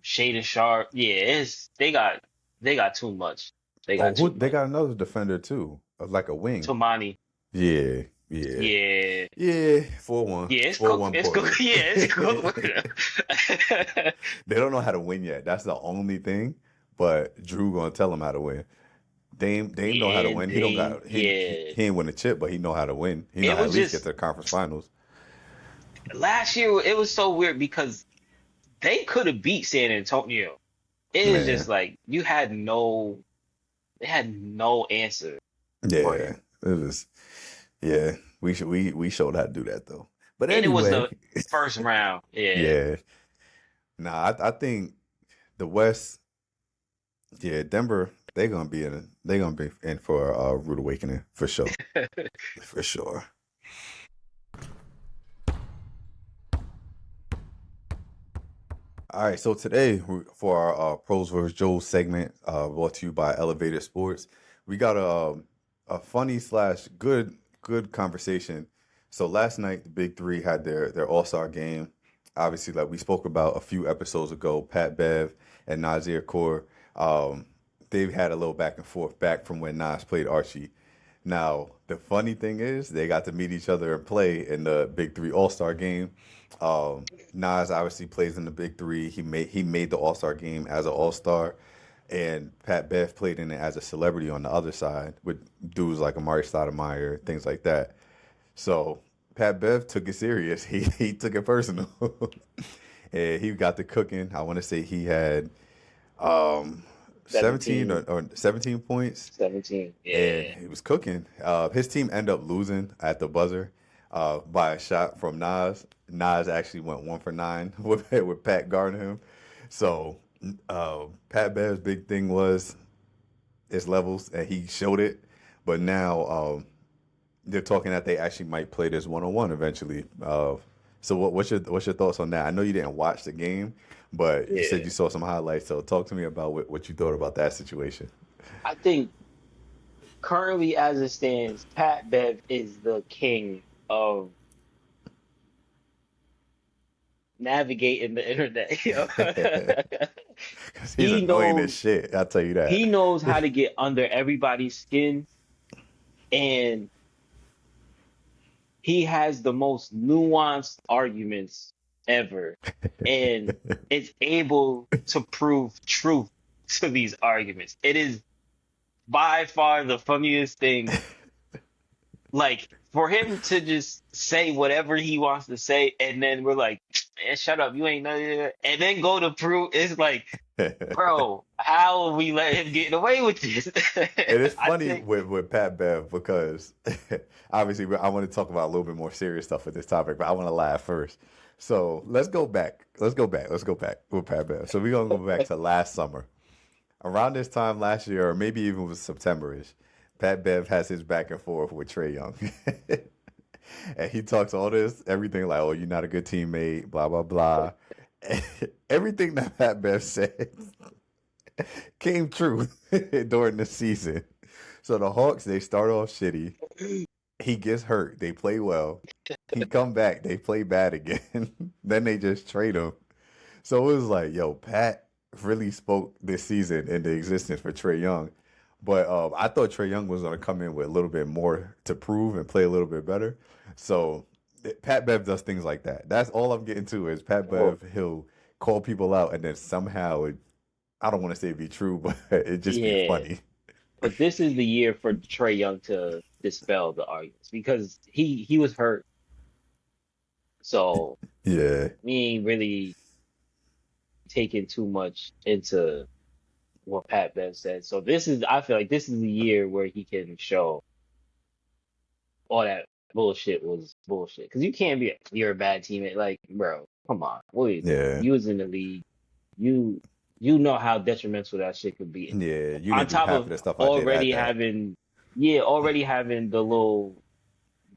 Shaden Sharp, yeah, they got too much. They Oh, got too they much. got another defender too, like a wing. Tomani, Yeah, yeah, yeah, yeah. 4-1, yeah, it's cool. 4-1 It's cool. Portland. Yeah, it's cool. They don't know how to win yet. That's the only thing. But Drew gonna tell them how to win. Dame know how to Yeah, win. He don't they, got yeah. he ain't win a chip, but he know how to win. He know It how to at was least get just to the conference finals. last year. It was so weird because they could have beat San Antonio. It is just Man, like they had no answer yeah, for it him, was. Yeah, we showed how to do that though. But and it was anyway, the first round. Yeah, yeah. Nah, I think the West. Yeah, Denver. They gonna be in for a rude awakening for sure. For sure. All right, so today for our Pros vs. Joes segment, brought to you by Elevated Sports, we got a funny slash good conversation. So last night, the Big Three had their All Star game. Obviously, like we spoke about a few episodes ago, Pat Bev and Nazir Kaur, they've had a little back and forth back from when Nas played Archie. Now, the funny thing is, they got to meet each other and play in the Big Three All Star game. Nas obviously plays in the Big Three. He made the All Star game as an All Star, and Pat Bev played in it as a celebrity on the other side with dudes like Amari Stoudemire, things like that. So Pat Bev took it serious. He took it personal, and he got to cooking. I want to say he had um 17 17, or 17 points 17. and Yeah, he was cooking. His team ended up losing at the buzzer by a shot from Nas. Nas actually went 1 for 9 with Pat guarding him. So Pat Bev's big thing was his levels, and he showed it. But now they're talking that they actually might play this 1-on-1 eventually. So what's your thoughts on that? I know you didn't watch the game, but you said yeah. you saw some highlights. So talk to me about what you thought about that situation. I think currently, as it stands, Pat Bev is the king of navigating the internet. Yo. Because he's He annoying as knows shit. I'll tell you that. he knows how to get under everybody's skin, and he has the most nuanced arguments ever, and is able to prove truth to these arguments. It is by far the funniest thing. Like for him to just say whatever he wants to say, and then we're like, man, shut up, you ain't nothing, and then go to prove it's like, bro, how we let him get away with this? And it's I funny think, with Pat Bev because obviously I want to talk about a little bit more serious stuff with this topic, but I want to laugh first. So let's go back. Let's go back with Pat Bev. So we're gonna go back to last summer. Around this time last year, or maybe even was September-ish, Pat Bev has his back and forth with Trae Young. And he talks all this, everything like, oh, you're not a good teammate, blah, blah, blah. Everything that Pat Bev said came true during the season. So the Hawks, they start off shitty. He gets hurt. They play well. He come back. They play bad again. Then they just trade him. So it was like, yo, Pat really spoke this season into existence for Trae Young. But I thought Trae Young was going to come in with a little bit more to prove and play a little bit better. So Pat Bev does things like that. That's all I'm getting to is Pat Bev, he'll call people out and then somehow, I don't want to say be true, but it just be yeah. funny. But this is the year for Trae Young to dispel the arguments because he was hurt, so Yeah. we ain't really taking too much into what Pat Bev said. So I feel like this is the year where he can show all that bullshit was bullshit. Because you can't be you're a bad teammate. Like, bro, come on, what are you doing? Yeah. You was in the league. You know how detrimental that shit could be. Yeah. You On didn't do top half of of the stuff I did at that. already having the little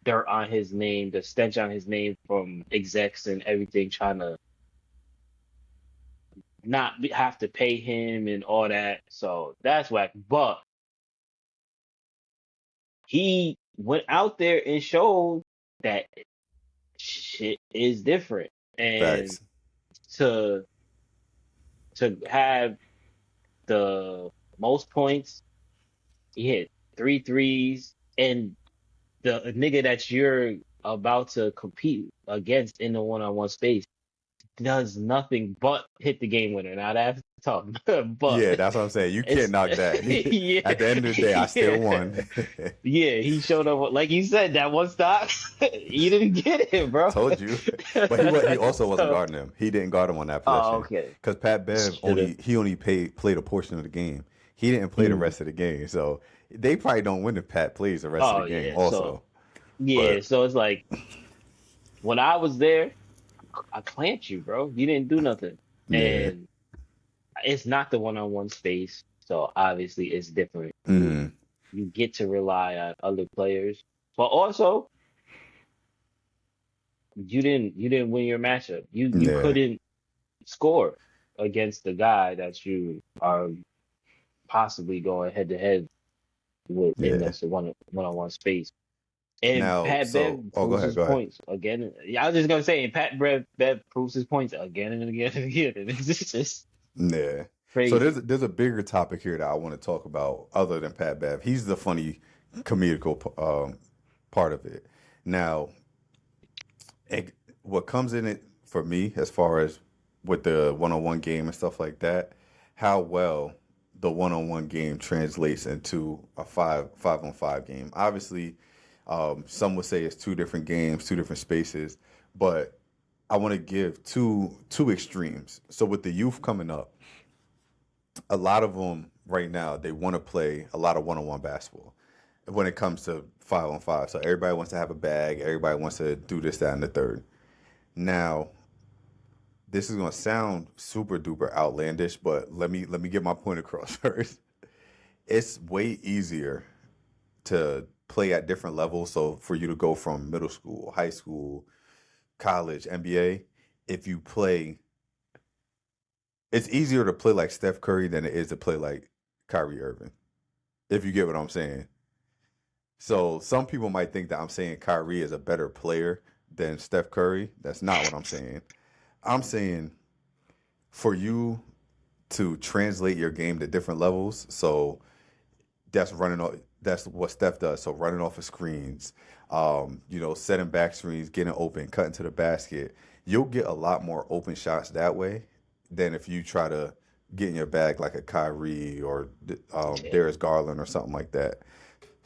dirt on his name, the stench on his name from execs and everything, trying to have to pay him and all that. So that's whack. But he went out there and showed that shit is different. And Facts. to have the most points, he hit 3 threes, and the nigga that you're about to compete against in the one-on-one space does nothing but hit the game winner. Now that's tough, but Yeah, that's what I'm saying. You can't it's knock that. yeah, At the end of the day, I still won. yeah. He showed up like you said that one stop. You didn't get it, bro. Told you. But he also wasn't So, guarding him. He didn't guard him on that oh, possession. okay. Because Pat Bev Shoulda. only played a portion of the game. He didn't play the Mm. rest of the game. So they probably don't win if Pat plays the rest of Oh the game yeah. also. Yeah. But So it's like when I was there, I clamped you, bro. You didn't do nothing, yeah. and it's not the one-on-one space. So obviously it's different. Mm, You get to rely on other players, but also you didn't win your matchup. You yeah. couldn't score against the guy that you are possibly going head to head with in Yeah. this one-on-one space. And Now, Pat Bev go proves ahead, his go ahead. points again. Yeah, I was just gonna say, and Bev proves his points again and again and again. And it's just Yeah. So crazy. there's a bigger topic here that I want to talk about other than Pat Bev. He's the funny comedical part of it. Now, what comes in it for me as far as with the one-on-one game and stuff like that, how well the one-on-one game translates into a five-on-five game. Obviously, some would say it's two different games, two different spaces, but I want to give two extremes. So with the youth coming up, a lot of them right now they want to play a lot of one-on-one basketball when it comes to five-on-five. So everybody wants to have a bag, everybody wants to do this, that, and the third. Now, this is gonna sound super duper outlandish, but let me get my point across first. It's way easier to play at different levels. So for you to go from middle school, high school, college, NBA, if you play, it's easier to play like Steph Curry than it is to play like Kyrie Irving, if you get what I'm saying. So some people might think that I'm saying Kyrie is a better player than Steph Curry. That's not what I'm saying. I'm saying for you to translate your game to different levels. So that's running off. That's what Steph does. So running off of screens, setting back screens, getting open, cutting to the basket. You'll get a lot more open shots that way than if you try to get in your bag like a Kyrie or Yeah. Darius Garland or something like that.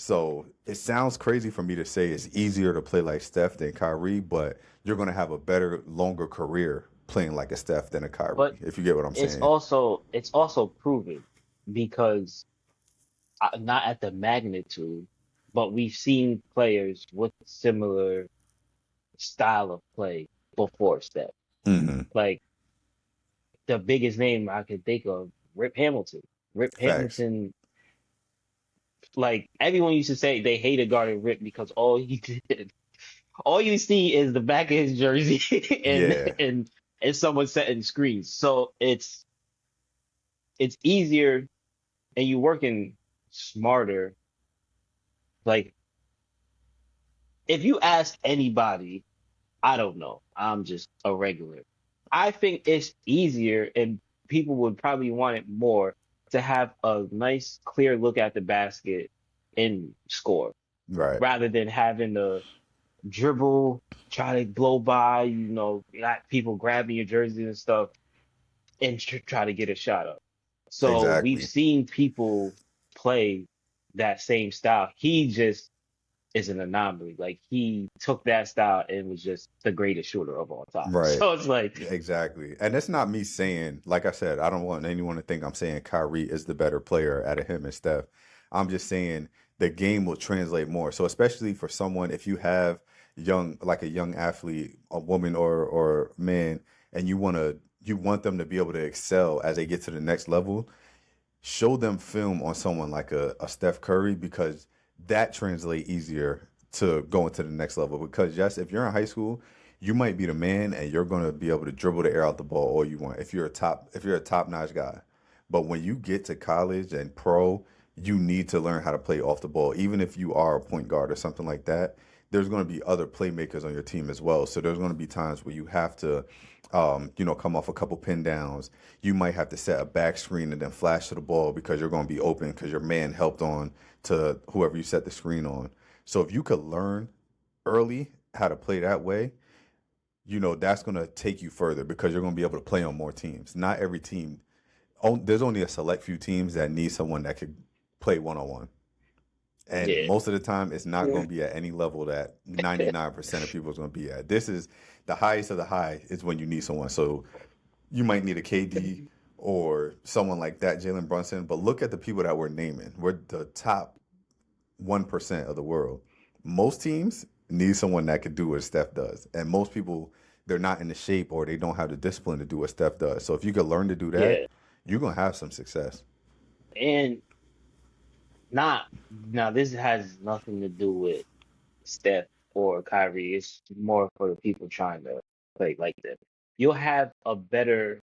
So it sounds crazy for me to say it's easier to play like Steph than Kyrie, but you're going to have a better, longer career playing like a Steph than a But Kyrie, if you get what I'm it's saying. also it's also proven because not at the magnitude, but we've seen players with similar style of play before Steph. Hmm. Like the biggest name I can think of, Rip Hamilton. Rip Facts. Hamilton, like everyone used to say they hated guarding Rip because all he did, all you see is the back of his jersey and Yeah. and and someone setting screens. So it's easier and you working smarter. Like if you ask anybody, I don't know. I'm just a regular. I think it's easier and people would probably want it more to have a nice, clear look at the basket and score Right. rather than having to dribble, try to blow by, you got people grabbing your jersey and stuff and try to get a shot up. So we've Exactly. seen people play that same style. He just is an anomaly. Like he took that style and was just the greatest shooter of all time. Right. So it's like, Exactly. And that's not me saying, like I said, I don't want anyone to think I'm saying Kyrie is the better player out of him and Steph. I'm just saying the game will translate more. So especially for someone, if you have like a young athlete, a woman or man, and you want them to be able to excel as they get to the next level, show them film on someone like a Steph Curry because that translates easier to go into the next level. Because yes, if you're in high school, you might be the man and you're going to be able to dribble the air out the ball all you want if you're a top-notch guy. But when you get to college and pro, you need to learn how to play off the ball. Even if you are a point guard or something like that, there's going to be other playmakers on your team as well. So there's going to be times where you have to come off a couple pin downs. You might have to set a back screen and then flash to the ball because you're going to be open because your man helped on to whoever you set the screen on. So if you could learn early how to play that way, that's going to take you further because you're going to be able to play on more teams. Not every team, there's only a select few teams that need someone that could play one on one. And yeah, most of the time, it's not going to be at any level that 99% of people is going to be at. This is the highest of the high is when you need someone. So you might need a KD or someone like that, Jalen Brunson. But look at the people that we're naming. We're the top 1% of the world. Most teams need someone that could do what Steph does. And most people, they're not in the shape or they don't have the discipline to do what Steph does. So if you could learn to do that, yeah. you're going to have some success. And not now this has nothing to do with Steph or Kyrie. It's more for the people trying to play like them. You'll have a better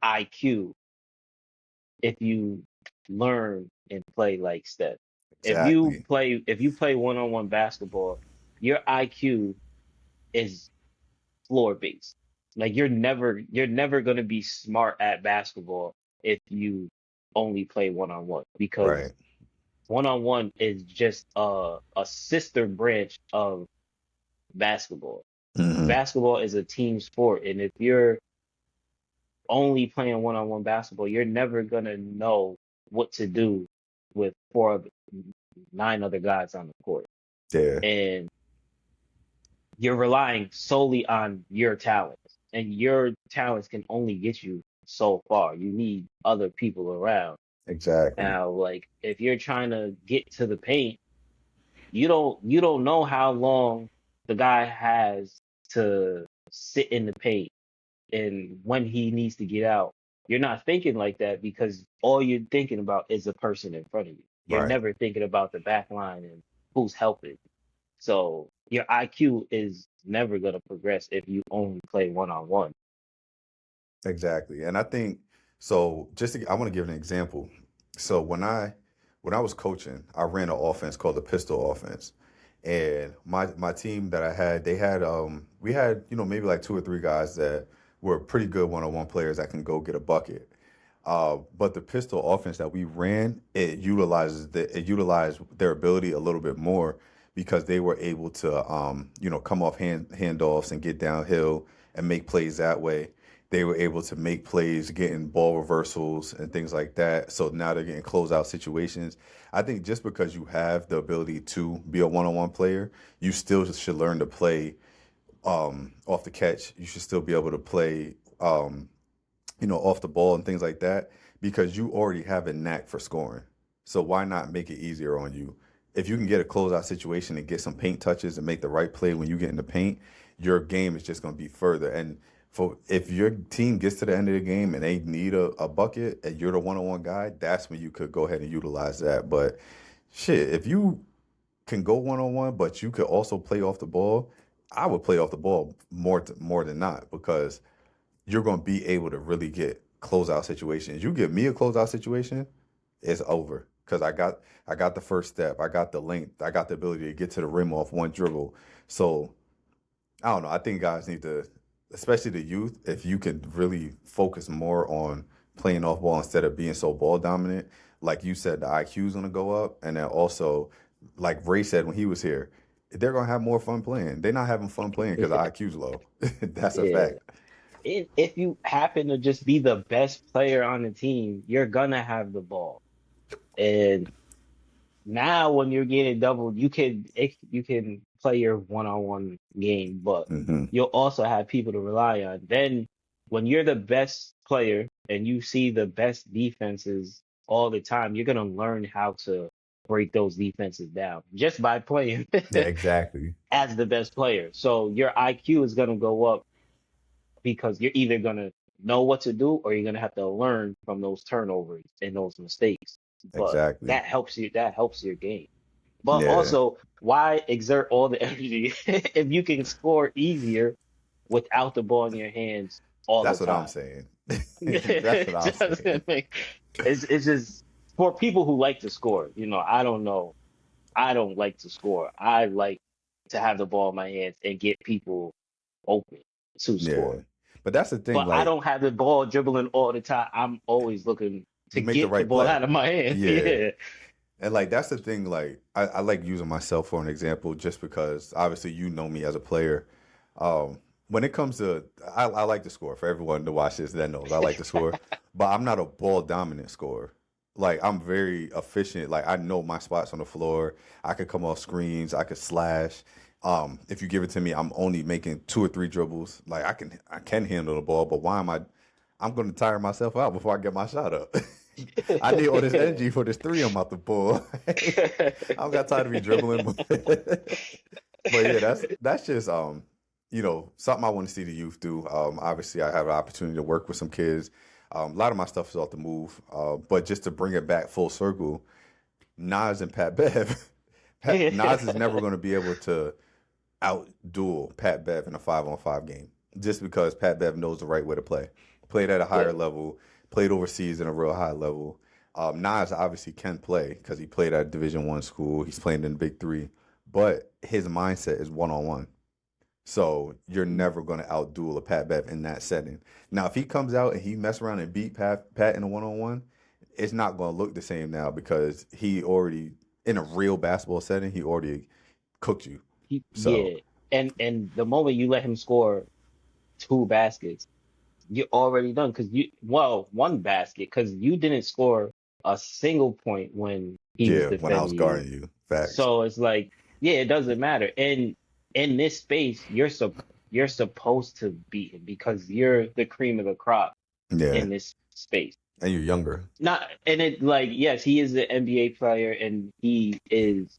IQ if you learn and play like Steph. Exactly. If you play one-on-one basketball, your IQ is floor based. Like you're never gonna be smart at basketball if you only play one-on-one because Right. one-on-one is just a sister branch of basketball. Hmm. Basketball is a team sport, and if you're only playing one-on-one basketball, you're never gonna know what to do with nine other guys on the court. Yeah. And you're relying solely on your talents, and your talents can only get you so far. You need other people around. Exactly. Now, like if you're trying to get to the paint, you don't know how long the guy has to sit in the paint and when he needs to get out. You're not thinking like that because all you're thinking about is the person in front of you. You're Right. never thinking about the back line and who's helping. So your IQ is never going to progress if you only play one on one. Exactly. And I think so I want to give an example. So when I was coaching, I ran an offense called the pistol offense. And my team that I had, we had, maybe like two or three guys that were pretty good one-on-one players that can go get a bucket. But the pistol offense that we ran, it utilized their ability a little bit more because they were able to come off handoffs and get downhill and make plays that way. they were able to make plays, getting ball reversals and things like that. So now they're getting closeout situations. I think just because you have the ability to be a one-on-one player, you still should learn to play off the catch. You should still be able to play off the ball and things like that because you already have a knack for scoring. So why not make it easier on you? If you can get a closeout situation and get some paint touches and make the right play when you get in the paint, your game is just going to be further. And for if your team gets to the end of the game and they need a bucket and you're the one-on-one guy, that's when you could go ahead and utilize that. But shit, if you can go one-on-one, but you could also play off the ball, I would play off the ball more than not because you're going to be able to really get closeout situations. You give me a closeout situation, it's over because I got the first step, I got the length, I got the ability to get to the rim off one dribble. So I don't know. I think guys need to, especially the youth, if you can really focus more on playing off ball instead of being so ball dominant. Like you said, the IQ is going to go up, and then also, like Ray said when he was here, they're going to have more fun playing. They're not having fun playing because the IQ's low. That's a Yeah. fact. If you happen to just be the best player on the team, you're gonna have the ball. And now when you're getting doubled, you can play your one-on-one game, but Hmm. you'll also have people to rely on. Then when you're the best player and you see the best defenses all the time, you're gonna learn how to break those defenses down just by playing Yeah, exactly. as the best player. So your IQ is gonna go up because you're either gonna know what to do or you're gonna have to learn from those turnovers and those mistakes. But Exactly. that helps you. That helps your game. But Yeah, also, why exert all the energy if you can score easier without the ball in your hands all the that's what I'm time? saying. That's what It I'm saying. doesn't make it's just for people who like to score. I don't know. I don't like to score. I like to have the ball in my hands and get people open to Yeah. score. But that's the thing, But I like don't have the ball dribbling all the time. I'm always looking to make the get the right ball play. out of my hands. Yeah. Yeah. And like that's the thing, like I like using myself for an example just because obviously you know me as a player. When it comes to I like to score for everyone to watch this that knows I like to score, but I'm not a ball dominant scorer. Like I'm very efficient. Like I know my spots on the floor. I could come off screens, I could slash. If you give it to me, I'm only making two or three dribbles. Like I can handle the ball, but why am I'm gonna tire myself out before I get my shot up. I need all this energy for this three I'm about to pull. I don't got time to be dribbling. But yeah, that's just something I want to see the youth do. Obviously I have an opportunity to work with some kids. A lot of my stuff is off the move. But just to bring it back full circle, Nas and Pat Bev, Nas is never going to be able to out-duel Pat Bev in a 5-on-5 game just because Pat Bev knows the right way to play. Played at a higher Yeah. level, played overseas in a real high level. Nas obviously can play because he played at a Division I school. He's playing in the Big Three, but his mindset is one-on-one. So you're never going to outduel a Pat Bev in that setting. Now, if he comes out and he mess around and beat Pat in a one-on-one, it's not going to look the same now because he already in a real basketball setting he already cooked you. So Yeah. And the moment you let him score two baskets, you're already done because one basket because you didn't score a single point when he was yeah, when I was defending you. guarding you, facts. So it's like, yeah, it doesn't matter. And in this space, you're supposed to beat him because you're the cream of the crop Yeah, in this space. and you're younger, Not and it like yes, he is an NBA player and he is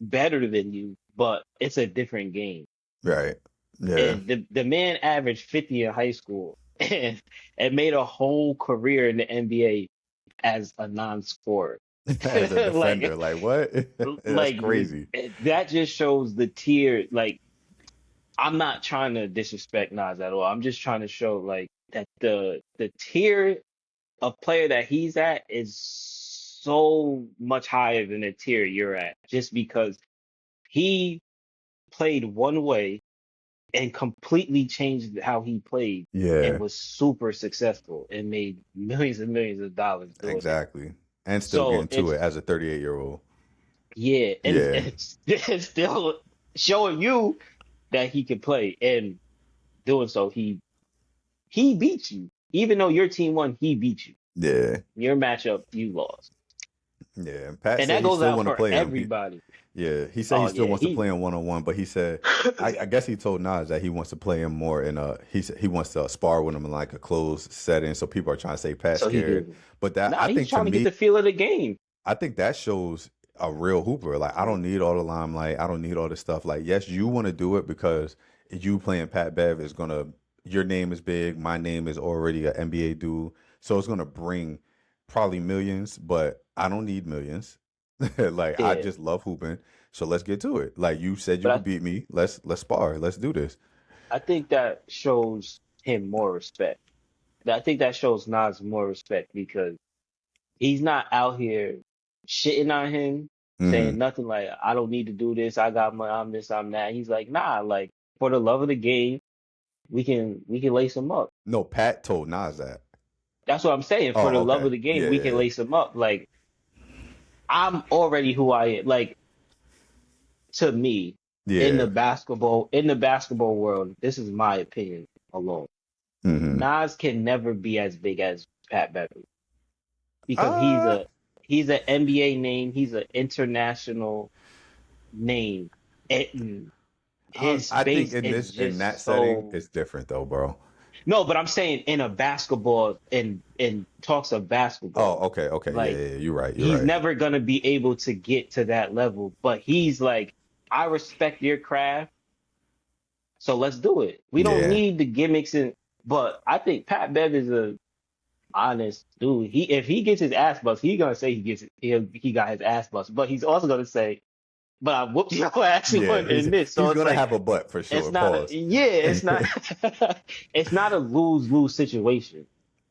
better than you, but it's a different game. right? Yeah, And the man averaged 50 in high school and made a whole career in the NBA as a non-scorer. as a defender, Like like what? That's like crazy. that just shows the tier. Like I'm not trying to disrespect Nas at all. I'm just trying to show like that the tier of player that he's at is so much higher than the tier you're at, just because he played one way and completely changed how he played and Yeah, was super successful and made millions and millions of dollars doing that. exactly. And still So getting to it's it as a 38-year-old. yeah, and Yeah, it's still showing you that he can play, and doing so, he he beat you. Even though your team won, he beat you. Yeah. Your matchup, you lost. Yeah. And Pat And said that he goes still out want to for play him. everybody. Yeah, he said he Oh still yeah, wants to play him 1-on-1, but he said, I guess he told Nas that he wants to play him more in a, he wants to spar with him in like a closed setting. So people are trying to say Pat so he scared, can. but that Nah, I he's think to trying to get me, the feel of the game. I think that shows a real hooper. Like I don't need all the limelight, I don't need all this stuff. Like yes, you want to do it because you playing Pat Bev is gonna, your name is big, my name is already an NBA dude, so it's gonna bring probably millions, but I don't need millions. Like I Yeah, just love hooping. So let's get to it. Like you said you could but beat me. Let's spar. Let's do this. I think that shows him more respect. I think that shows Nas more respect because he's not out here shitting on him, Hmm. saying nothing like, I don't need to do this, I got money, I'm this, I'm that. He's like, nah, like for the love of the game, we can lace him up. No, Pat told Nas that. That's what I'm saying. For the Oh, love okay. of the game, Yeah, we can yeah, lace him up. Like I'm already who I am. Like to me, yeah. in the basketball world, this is my opinion alone. Hmm. Nas can never be as big as Pat Beverly because Uh, he's an NBA name. He's an international name. And his I think space is in that just setting, so it's different though, bro. no, but I'm saying in a basketball in talks of basketball, Oh, okay, okay, yeah, like yeah, yeah. You're right, you're he's right. never gonna be able to get to that level. But he's like, I respect your craft, so let's do it. We don't Yeah, need the gimmicks and but I think Pat Bev is a honest dude. He if he gets his ass bust, he's gonna say he got his ass bust, but he's also gonna say, but I whooped your ass yeah. one in this. So He's it's gonna like have a butt for it's sure. not a Pause. yeah, it's not it's not a lose-lose situation.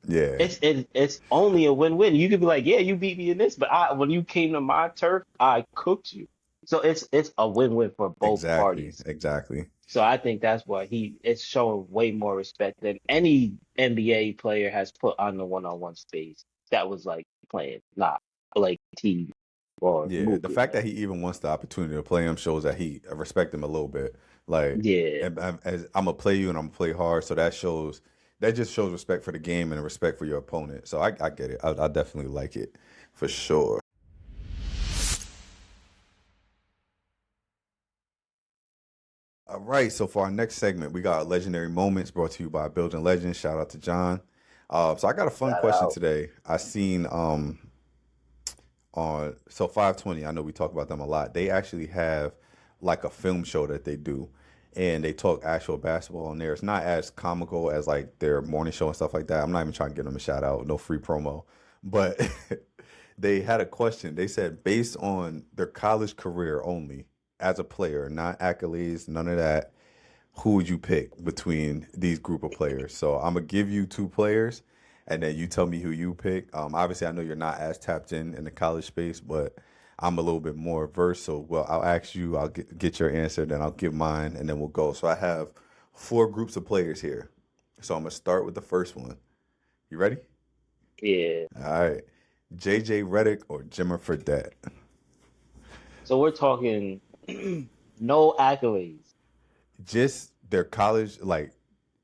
Yeah, It's only a win-win. You could be like, yeah, you beat me in this, but when you came to my turf, I cooked you. So it's a win-win for both exactly, parties. exactly. So I think that's why it's showing way more respect than any NBA player has put on the one-on-one space that was like playing, not like team or Yeah, the movie. fact Like, that he even wants the opportunity to play him shows that I respect him a little bit. Like, yeah, as I'm gonna play you and I'm gonna play hard, so that just shows respect for the game and respect for your opponent. So I get it. I definitely like it for sure. All right, so for our next segment, we got legendary moments brought to you by Building Legends. Shout out to John. So I got a fun shout question out. today. I seen on so 520, I know we talk about them a lot. They actually have like a film show that they do, and they talk actual basketball on there. It's not as comical as like their morning show and stuff like that. I'm not even trying to give them a shout out, no free promo, but they had a question. They said based on their college career only as a player, not accolades, none of that, who would you pick between these group of players? So I'm gonna give you two players, and then you tell me who you pick. Obviously, I know you're not as tapped in the college space, but I'm a little bit more versed. So, well, I'll ask you, I'll get your answer, then I'll give mine, and then we'll go. So I have four groups of players here. So I'm gonna start with the first one. You ready? Yeah. All right. JJ Redick or Jimmer Fredette? So we're talking no accolades. Just their college, like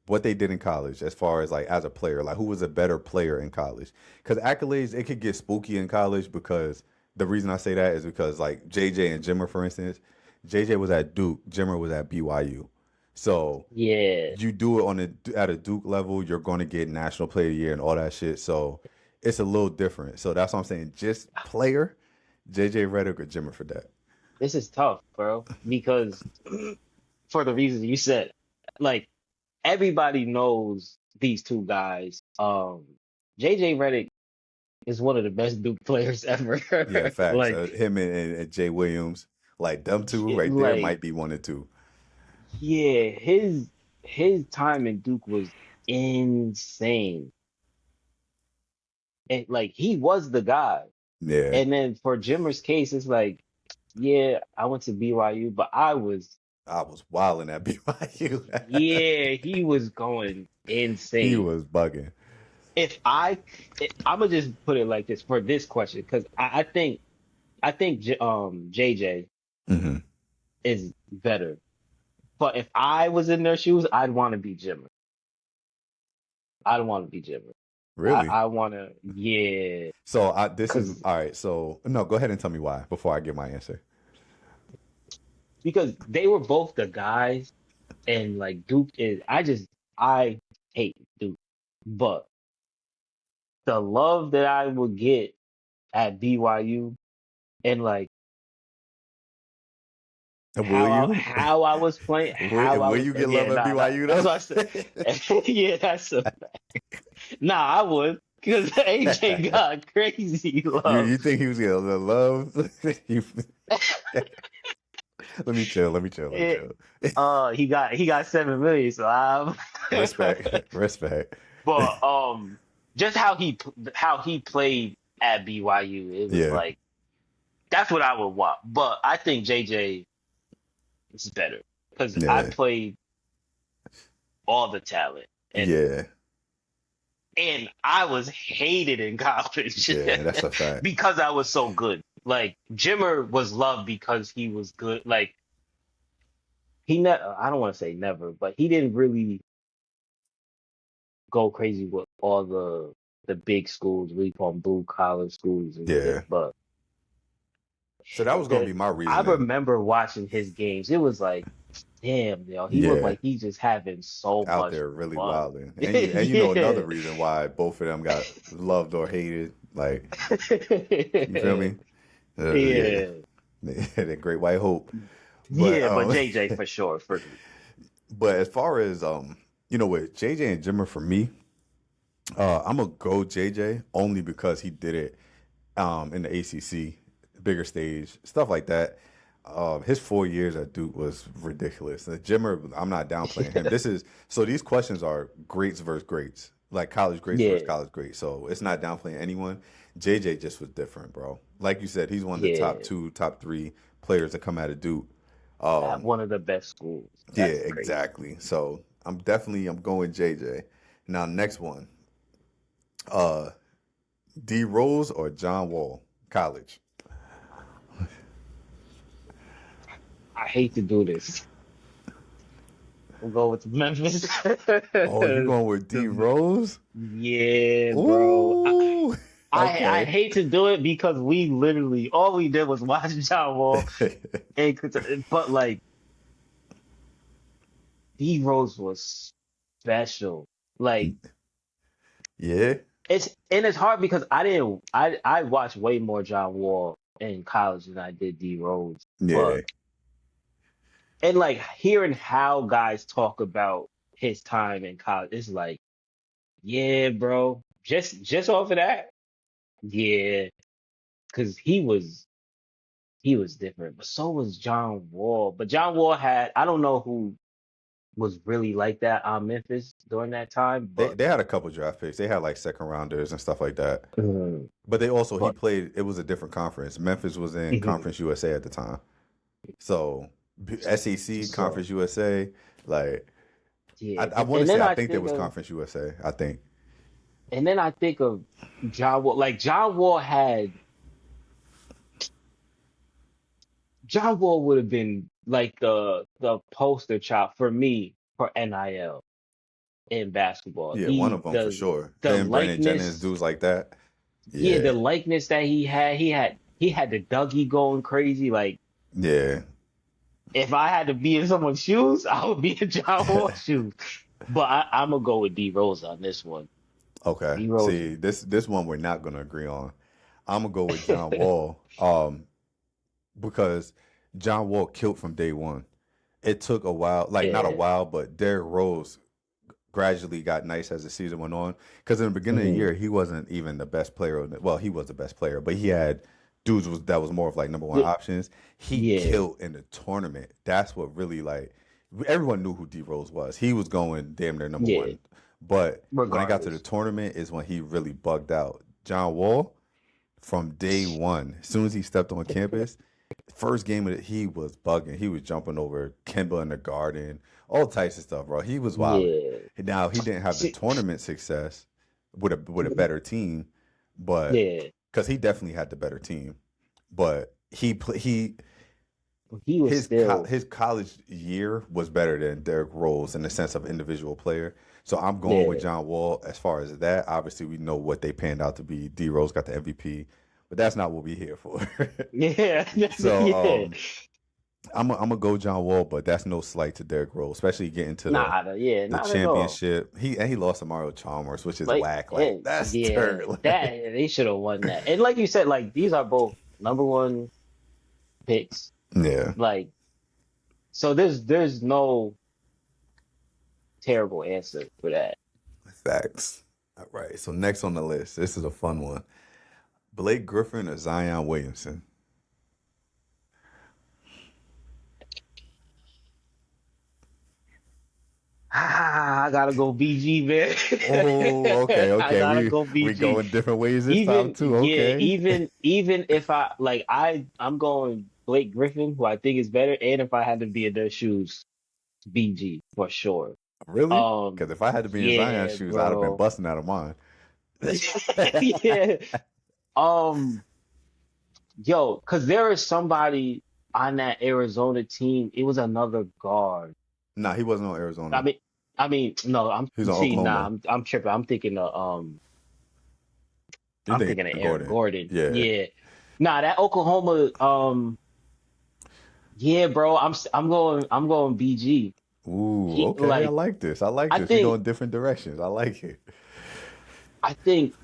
what they did in college, as far as like as a player, like who was a better player in college? Because accolades, it could get spooky in college. Because the reason I say that is because like JJ and Jimmer, for instance, JJ was at Duke, Jimmer was at BYU. So Yeah. you do it at a Duke level, you're going to get National Player of the Year and all that shit. So it's a little different. So that's what I'm saying. Just player, JJ Redick or Jimmer for that. This is tough, bro, because for the reasons you said, like everybody knows these two guys. JJ Redick is one of the best Duke players ever. Yeah, facts. Like, Him and Jay Williams, like them two right there like, might be one or two. yeah, his time in Duke was insane. And like he was the guy. Yeah, And then for Jimmer's case, it's like, yeah, I went to BYU, but I was, I was wilding at BYU. yeah, he was going He insane. was bugging. If I'm gonna just put it like this for this question, because I think JJ Hmm. is better. But if I was in their shoes, I'd want to be Jimmer. I don't want to be Jimmer. Really? I want to, yeah, So this is because all right. So no, go ahead and tell me why before I give my answer. they were both the guys, and like Duke is. I hate Duke, but the love that I would get at BYU and like Will you? how I was playing, how I Will was. you get love Yeah, at nah, BYU that's though? what I said. Yeah, that's a. Nah, I would because AJ got crazy love. You think he was getting the love? You- let me chill. Let me chill. Let me It, chill. he got 7 million, so I'm. Respect. Respect. But just how he played at BYU, it was Yeah. like that's what I would want. But I think JJ is better because I Yeah. played all the talent and Yeah. and I was hated in college Yeah. That's a fact. because I was so good. Like Jimmer was loved because he was good. Like I don't want to say never, but he didn't really go crazy with all the big schools. We call them blue collar schools and shit. Yeah. But So that was gonna be my I reasoning. remember watching his games. It was like, damn, he looked Yeah. like he's just having so Out much there really fun. wilding. And you know another Yeah. reason why both of them got loved or hated. Like, you feel me? Yeah. Yeah. The Great White Hope. But Yeah, but JJ for sure. but as far as with JJ and Jimmer for me, I'm gonna go JJ only because he did it in the ACC, bigger stage, stuff like that. His 4 years at Duke was ridiculous. Jimmer, I'm not downplaying him. These questions are greats versus greats, like college greats versus Yeah. college greats. So it's not downplaying anyone. JJ just was different, bro. Like you said, he's one of the top Yeah. two, top three players to come out of Duke. At Um, one of the best schools. yeah, That's crazy. exactly. So I'm going JJ. Now next one, uh, D Rose or John Wall, college. I hate to do this. We'll go with Memphis. Oh, you going with D The- Rose? yeah, bro. Ooh, I okay. hate to do it because we literally all we did was watch John Wall, but like D Rose was special. Like Yeah, it's hard because I watched way more John Wall in college than I did D Rose, but yeah, and like hearing how guys talk about his time in college, it's like, yeah, bro, just off of that, yeah, because he was different, but so was John Wall. But John Wall I don't know who was really like that on Memphis during that time, they but they had a couple draft picks. They had like second rounders and stuff like that. mm, But he but played. It was a different conference. Memphis was in mhm, Conference USA at the time. So SEC, so Conference USA. Like yeah, I want to and say, then I I think there think was of Conference USA. I think. and then I think of John Wall. Like John Wall would have been like the poster child for me for NIL in basketball. Yeah, one of them for sure. The Him, Brandon Jennings, likeness, dudes like that. yeah, Yeah, the likeness that he had the Dougie going crazy. Like yeah. if I had to be in someone's shoes, I would be in John Wall's shoes. But I'm gonna go with D Rose on this one. Okay. D Rose. See, this one we're not gonna agree on. I'm gonna go with John Wall. Because John Wall killed from day one. It took a while, like not a Yeah. while, but Derrick Rose gradually got nice as the season went on. Because in the beginning of the Hmm. year, he wasn't even the best player. Well, he was the best player, but he had dudes that was more of like number one options. He Yeah. killed in the tournament. That's what really like everyone knew who D Rose was. He was going damn near number Yeah. one. But when it got to the Regardless. tournament is when he really bugged out. John Wall, from day one, as soon as he stepped on campus, first game of it, he was bugging. He was jumping over Kemba in the garden, all types of stuff, bro. He was wilding. Yeah. Now he didn't have the See, tournament success with a better team, but yeah. because he definitely had the better team, but he he was still, his college year was better than Derrick Rose in the sense of individual player. So I'm going with yeah, John Wall as far as that. Obviously, we know what they panned out to be. D Rose got the MVP, but that's not what we're here for. yeah, So yeah. I'm gonna go John Wall, but that's no slight to Derrick Rose, especially getting to Yeah, the not at all. championship. He lost to Mario Chalmers, which is Like, whack. Like and that's yeah, dirt. that they should have won that. And like you said, like these are both number one picks. Yeah, Like, so there's no terrible answer for that. facts. All right. So next on the list, this is a fun one. Blake Griffin or Zion Williamson? I gotta go BG, man. Oh, okay, I okay. gotta go We BG. going different ways this time Even too. yeah, Okay. even if I'm going Blake Griffin, who I think is better, and if I had to be in their shoes, BG for sure. Really? Um, Because if I had to be in Zion's yeah, shoes, I'd have been bro. busting out of mine. Yeah. Um, cause there is somebody on that Arizona team. It was another guard. Nah, he wasn't on I Arizona. mean, no, He was on nah, Oklahoma. I'm tripping. You I'm think thinking of Aaron Aaron Gordon? Gordon. Yeah. Yeah. Nah, that Oklahoma, yeah, bro. I'm going BG. Ooh, He okay. I like like this. I like I this. We're think going different directions. I like it. I think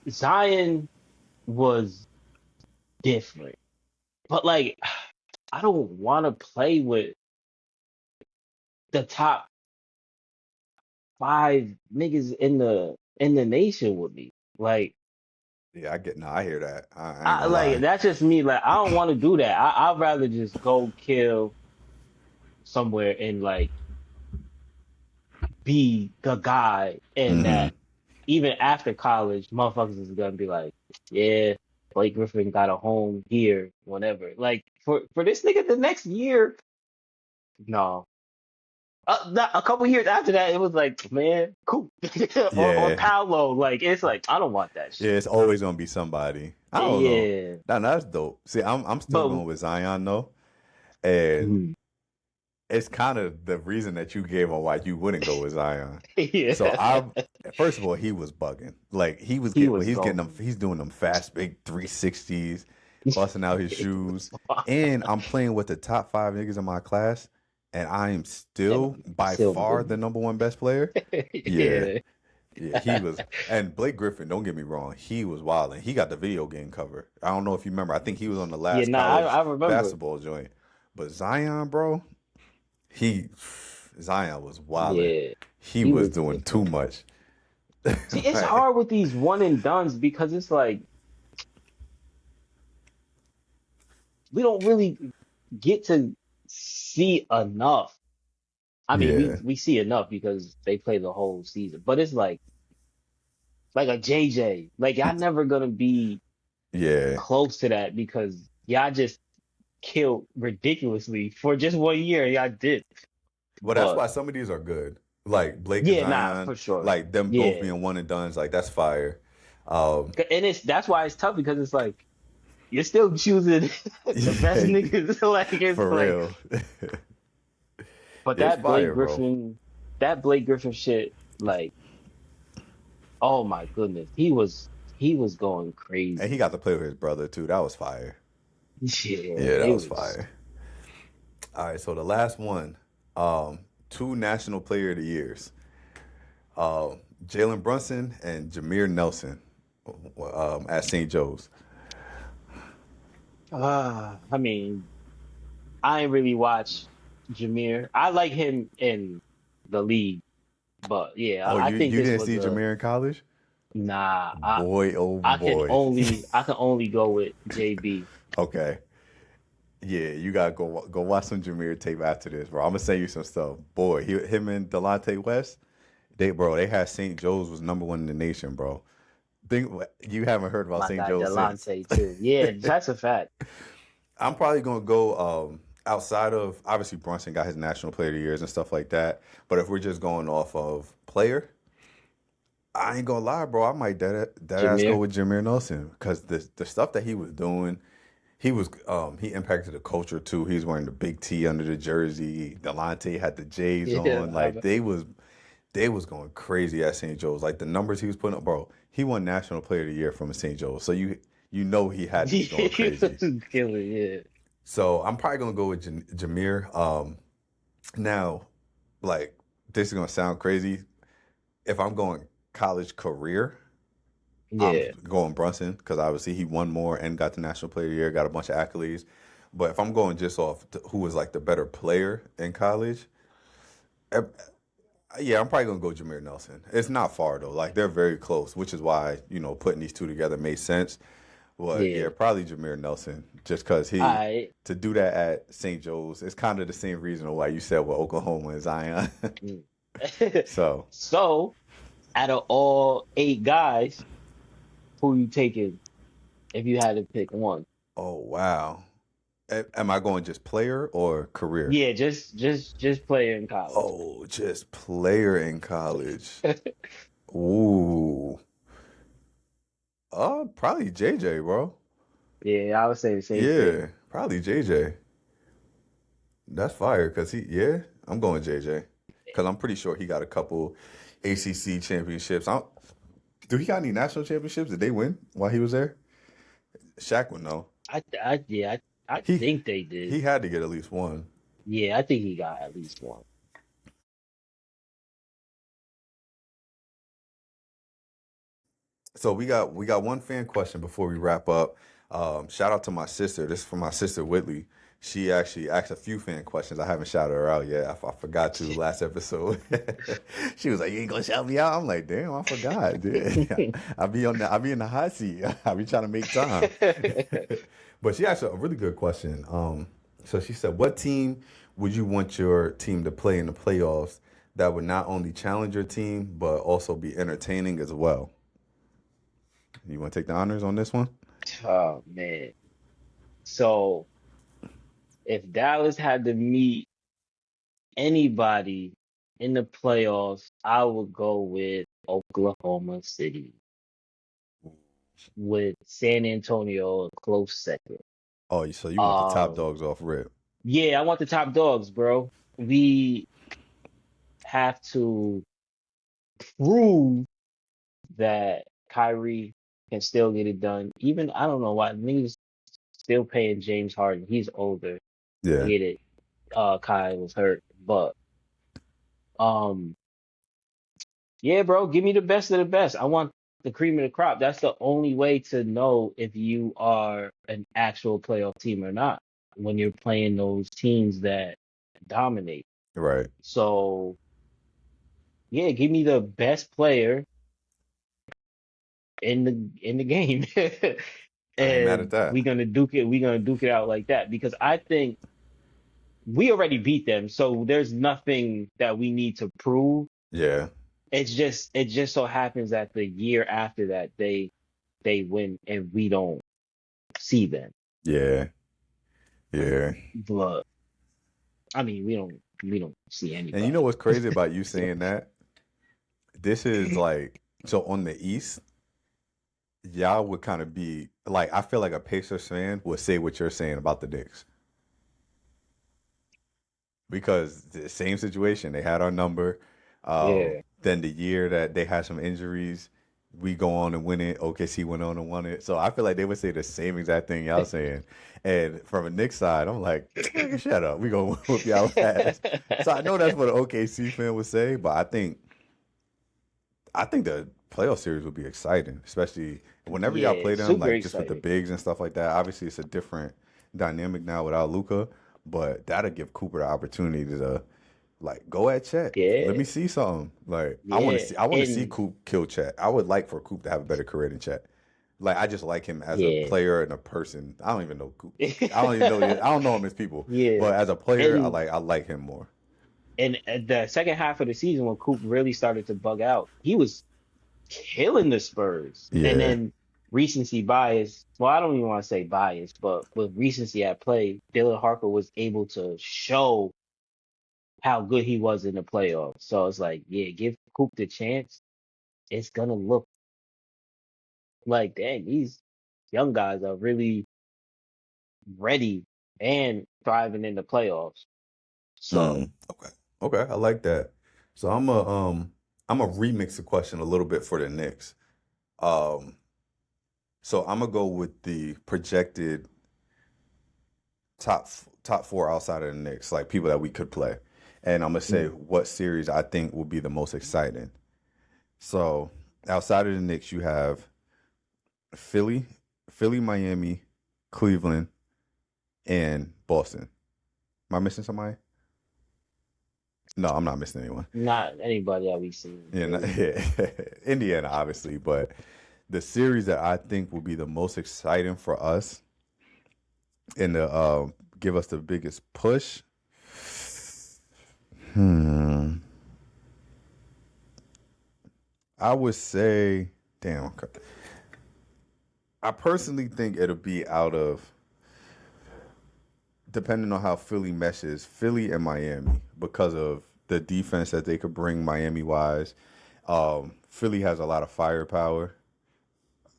Zion was different, but like I don't want to play with the top five niggas in the nation with me. Like Yeah, I get. No, I hear that. I ain't I gonna like lie. that's just me. Like I don't want to do that. I'd rather just go kill somewhere and like be the guy, and Hmm. that even after college, motherfuckers is gonna be like, yeah, Blake Griffin got a home here, whatever. Like for this nigga, the next year, no. A couple years after that, it was like, man, cool. Or Yeah, Paolo, like it's like I don't want that yeah. shit. It's always gonna be somebody. I don't know. Yeah, Nah, that's dope. See, I'm still but going with Zion though, and mm, it's kind of the reason that you gave on why you wouldn't go with Zion. So yeah, I, first of all, he was bugging. Like he was he's getting them, going. he's doing them fast, big 360s, busting out his It was shoes, fun. and I'm playing with the top five niggas in my class, and I am still And by still far the didn't. number one best player. Yeah, Yeah. yeah, he was. And Blake Griffin, don't get me wrong, he was wild, and he got the video game cover. I don't know if you remember. I think he was on the Yeah, last nah, college I remember. basketball joint. But Zion, bro. He Zion was wilding. Yeah, He he was was doing too different. much. See, it's Like, hard with these one and dones because it's like we don't really get to see enough. I mean, yeah, we see enough because they play the whole season, but it's like a JJ. Like y'all never gonna be yeah. close to that because y'all just killed ridiculously for just 1 year. Y'all did, Well, that's but why some of these are good. Like Blake and yeah, nah, Zion, for sure. like them both Yeah, being one and done's, like that's fire. Um, and it's that's why it's tough because it's like you're still choosing the best yeah, niggas. Like it's for like, real. but It's fire, bro. That Blake Griffin shit, like, oh my goodness, he was going And he crazy. got to play with his brother too. That was fire. Yeah, Yeah, that it was was. fire. All right, so the last one, two National Player of the Years, uh, Jalen Brunson and Jameer Nelson, at St. Joe's. I mean, I ain't really watch Jameer. I like him in the league, but yeah, Oh, I think you this didn't was see a Jameer in college? nah. Boy, oh boy. I can only go with JB. Okay. Yeah, you gotta go watch some Jameer tape after this, bro. I'm gonna send you some stuff. Boy, him and Delonte West, they had St. Joe's was number one in the nation, bro. Think you haven't heard about My St. guy Joe's since. Delonte too. Yeah, that's a fact. I'm probably gonna go outside of obviously Brunson got his National Player of the Years and stuff like that. But if we're just going off of player, I ain't gonna lie, bro. I might dead ass go Jameer. with Jameer Nelson because the stuff that he was doing. he impacted the culture too. He was wearing the big T under the jersey. Delonte had the J's Yeah, on. Like they was going crazy at St. Joe's. Like the numbers he was putting up, bro. He won National Player of the Year from St. Joe's. So you know he had to be going he crazy. was killer. Yeah, So I'm probably gonna go with Jameer. Now, like this is gonna sound crazy. If I'm going college career, I'm yeah, going Brunson because obviously he won more and got the National Player of the Year, got a bunch of accolades. But if I'm going just off who was like the better player in college, eh, yeah, I'm probably gonna go Jameer Nelson. It's not far though. Like they're very close, which is why putting these two together made sense. But yeah. yeah, probably Jameer Nelson, just because I to do that at St. Joe's, it's kind of the same reason why you said with Oklahoma and Zion. So, so out of all 8 guys, who you taking if you had to pick one? oh wow, am I going just player or career? Yeah, just player in college. Oh, just player in college. Ooh, probably JJ, bro. Yeah, I would say the same thing. Yeah, probably JJ. That's fire, cause I'm going JJ, cause I'm pretty sure he got a couple ACC championships. Do he got any national championships? Did they win while he was there? Shaq would know. Yeah, I He think they did. he had to get at least one. Yeah, I think he got at least one. So we got one fan question before we wrap up. Shout out to my sister. This is from my sister Whitley. She actually asked a few fan questions. I haven't shouted her out yet. I forgot to last episode. She was like, "You ain't gonna shout me out." I'm like, "Damn, I forgot, dude. I be in the hot seat. I be trying to make time." But she asked a really good question. So she said, "What team would you want your team to play in the playoffs that would not only challenge your team but also be entertaining as well?" You want to take the honors on this one? Oh man. So if Dallas had to meet anybody in the playoffs, I would go with Oklahoma City, with San Antonio a close second. Oh, so you want the top Um, dogs off rip? yeah, I want the top dogs, bro. We have to prove that Kyrie can still get it done. Even I don't know why niggas still paying James Harden. He's older. I Yeah, get it. Kai was hurt, but um, yeah, bro, give me the best of the best. I want the cream of the crop. That's the only way to know if you are an actual playoff team or not when you're playing those teams that dominate. right. So yeah, give me the best player in the game. I ain't mad at And that. we're gonna duke it out like that because I think we already beat them, so there's nothing that we need to prove. Yeah, It just so happens that the year after that they win and we don't see them. yeah, yeah. But I mean we don't see And you know anybody. what's crazy about you saying that? This is like so on the East, y'all would kind of be like I feel like a Pacers fan would say what you're saying about the Knicks because the same situation. They had our number. Yeah, Then the year that they had some injuries, we go on and win it. OKC went on and won it. So I feel like they would say the same exact thing y'all saying. And from a Knicks side, I'm like, "Nigga, shut up. We gonna whoop y'all ass." So I know that's what an OKC fan would say, but I think the playoff series would be exciting, especially whenever y'all yeah, play them, super like just with the exciting. bigs and stuff like that. Obviously, it's a different dynamic now without Luca, but that'll give Cooper the opportunity to like go at Chet. Let Yeah, me see something. Like yeah, I want to see and Coop kill Chet. I would like for Coop to have a better career than Chet. Like I just like him as a yeah, player and a person. I don't even know Coop. I don't even know. I don't know him as people, yeah, but as a player, and I like him more. and the second half of the season when Coop really started to bug out, he was killing the Spurs. And Yeah, then recency bias, well, I don't even want to say bias, but with recency at play, Dylan Harper was able to show how good he was in the playoffs. So it's like, yeah, give Coop the chance. It's gonna look like, dang, these young guys are really ready and thriving in the playoffs. So Okay. Okay. I like that. So I'm a remix the question a little bit for the Knicks. Um, so I'm gonna go with the projected top four outside of the Knicks, like people that we could play, and I'm gonna say mm, what series I think will be the most exciting. So outside of the Knicks, you have Philly, Miami, Cleveland, and Boston. Am I missing somebody? No, I'm not missing anyone. not anybody that we seen Yeah, really. yeah. Indiana, obviously, but the series that I think will be the most exciting for us and to give us the biggest push. Hmm. I would say, damn. Okay. I personally think it'll be out of, depending on how Philly meshes, Philly and Miami because of the defense that they could bring Miami wise. Philly has a lot of firepower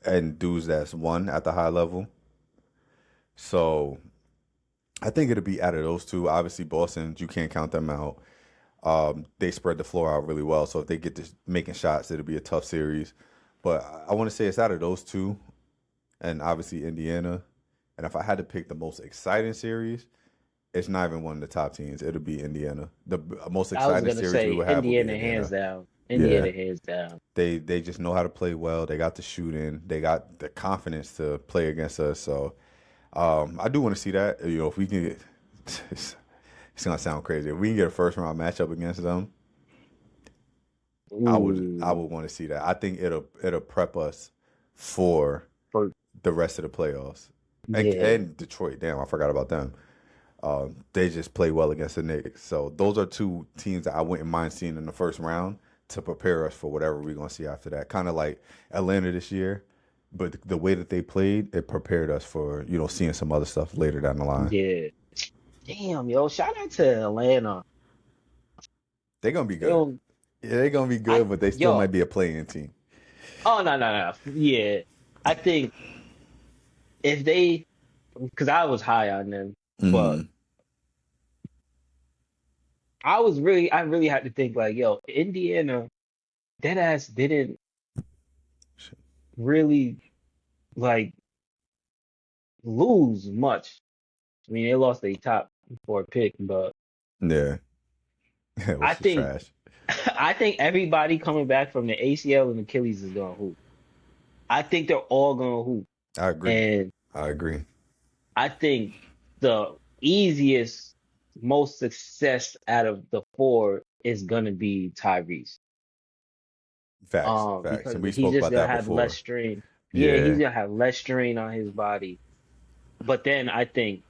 and dudes that's won at the high level. So I think it'll be out of those two. Obviously, Boston, you can't count them out. They spread the floor out really well. So if they get to making shots, it'll be a tough series. But I want to say it's out of those two, and obviously Indiana. And if I had to pick the most exciting series, it's not even one of the top teams. It'll be Indiana. The most I was exciting gonna series we say will have will be Indiana hands Indiana. down. Yeah, Indiana hands down. they just know how to play well. They got the shooting. They got the confidence to play against us. So I do want to see that. You know, if we can get, it's gonna sound crazy. If we can get a first round matchup against them, I Ooh, would want to see that. I think it'll prep us for for the rest of the playoffs. yeah. And Detroit, damn, I forgot about them. They just play well against the Knicks. So those are two teams that I wouldn't mind seeing in the first round to prepare us for whatever we're gonna see after that. Kind of like Atlanta this year, but the way that they played, it prepared us for seeing some other stuff later down the line. Yeah. Damn, yo, shout out to Atlanta. They're gonna be They good. don't Yeah, they're gonna be I good, but they still might yo, be a playing team. oh no. Yeah. I think if they because I was high on them, but Mm. I really had to think like, yo, Indiana, that ass didn't really like lose much. I mean, they lost their top four pick, but Yeah, I which is think trash. I think everybody coming back from the ACL and Achilles is gonna hoop. I think they're all gonna hoop. I agree. And I agree. I think the easiest, most success out of the four is gonna be Tyrese. Facts, facts, Because and we he's spoke just about gonna that have less before. strain. Yeah, he's Yeah, gonna have less strain on his body. But then I think,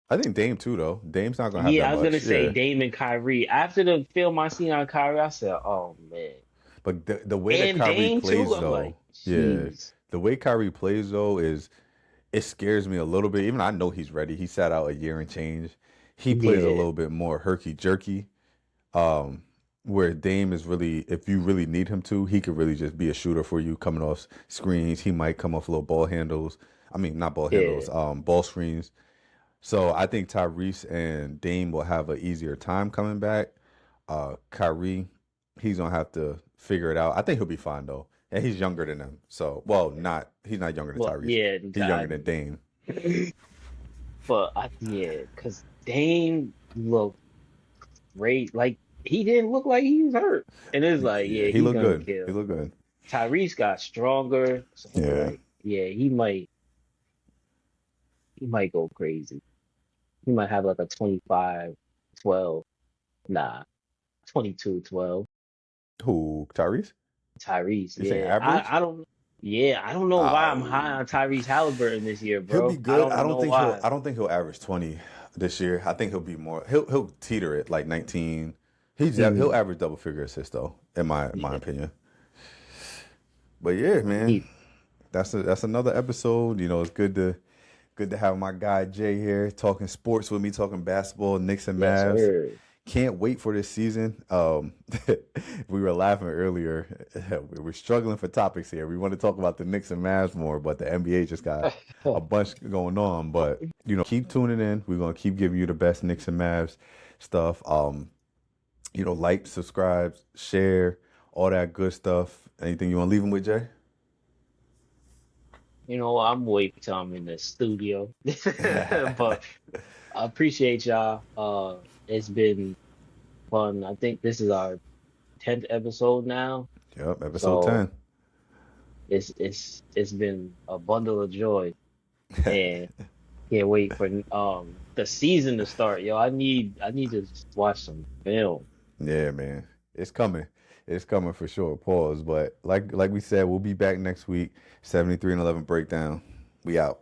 I think Dame too though. Dame's not gonna have yeah, that I was gonna much. say Yeah, Dame and Kyrie. After the film I seen on Kyrie, I said, oh man. but the way that And Kyrie Dame too. plays I'm though, like, yeah, jeez. the way Kyrie plays though is it scares me a little bit. Even I know he's ready. He sat out a year and change. He plays a Yeah, little bit more herky jerky. Um, where Dame is really, if you really need him to, he could really just be a shooter for you coming off screens. He might come off little ball handles. I mean, not ball yeah. handles, ball screens. So I think Tyrese and Dame will have an easier time coming back. Kyrie, he's gonna have to figure it out. I think he'll be fine though, and he's younger than them. So, well, not he's not younger than Well, Tyrese. yeah, He's younger than Dame. but yeah, because Dame looked great. Like he didn't look like he was hurt, and it's like, Yeah, yeah, he he's looked gonna good. He kill. looked good. Tyrese got stronger, so Yeah. like, yeah, he might go crazy. He might have like a 25-12. Nah, 22-12. Who? Tyrese? Tyrese, You saying yeah. average? I don't know why I'm high Oh, on Tyrese Halliburton this year, he'll be bro. I good. I don't don't know think he'll. why. I don't think he'll average 20 this year. I think he'll be more. He'll teeter it like 19. He'll Mm, average double figure assists though, in my yeah, opinion. But yeah, man, he, that's another episode. It's good to have my guy Jay here talking sports with me, talking basketball, Knicks and yes, Mavs. sir. Can't wait for this season. We were laughing earlier. We were struggling for topics here. We want to talk about the Knicks and Mavs more, but the NBA just got a bunch going on. But keep tuning in. We're gonna keep giving you the best Knicks and Mavs stuff. Like, subscribe, share, all that good stuff. Anything you want to leave them with, Jay? I'm waiting till I'm in the studio. But I appreciate y'all. It's been fun. I think this is our 10th episode now. Yep, episode So 10. it's been a bundle of joy, and can't wait for the season to start. Yo, I need to watch some film. Yeah, man. It's coming. It's coming for sure. Pause. But like we said, we'll be back next week. 73 and 11 breakdown. We out.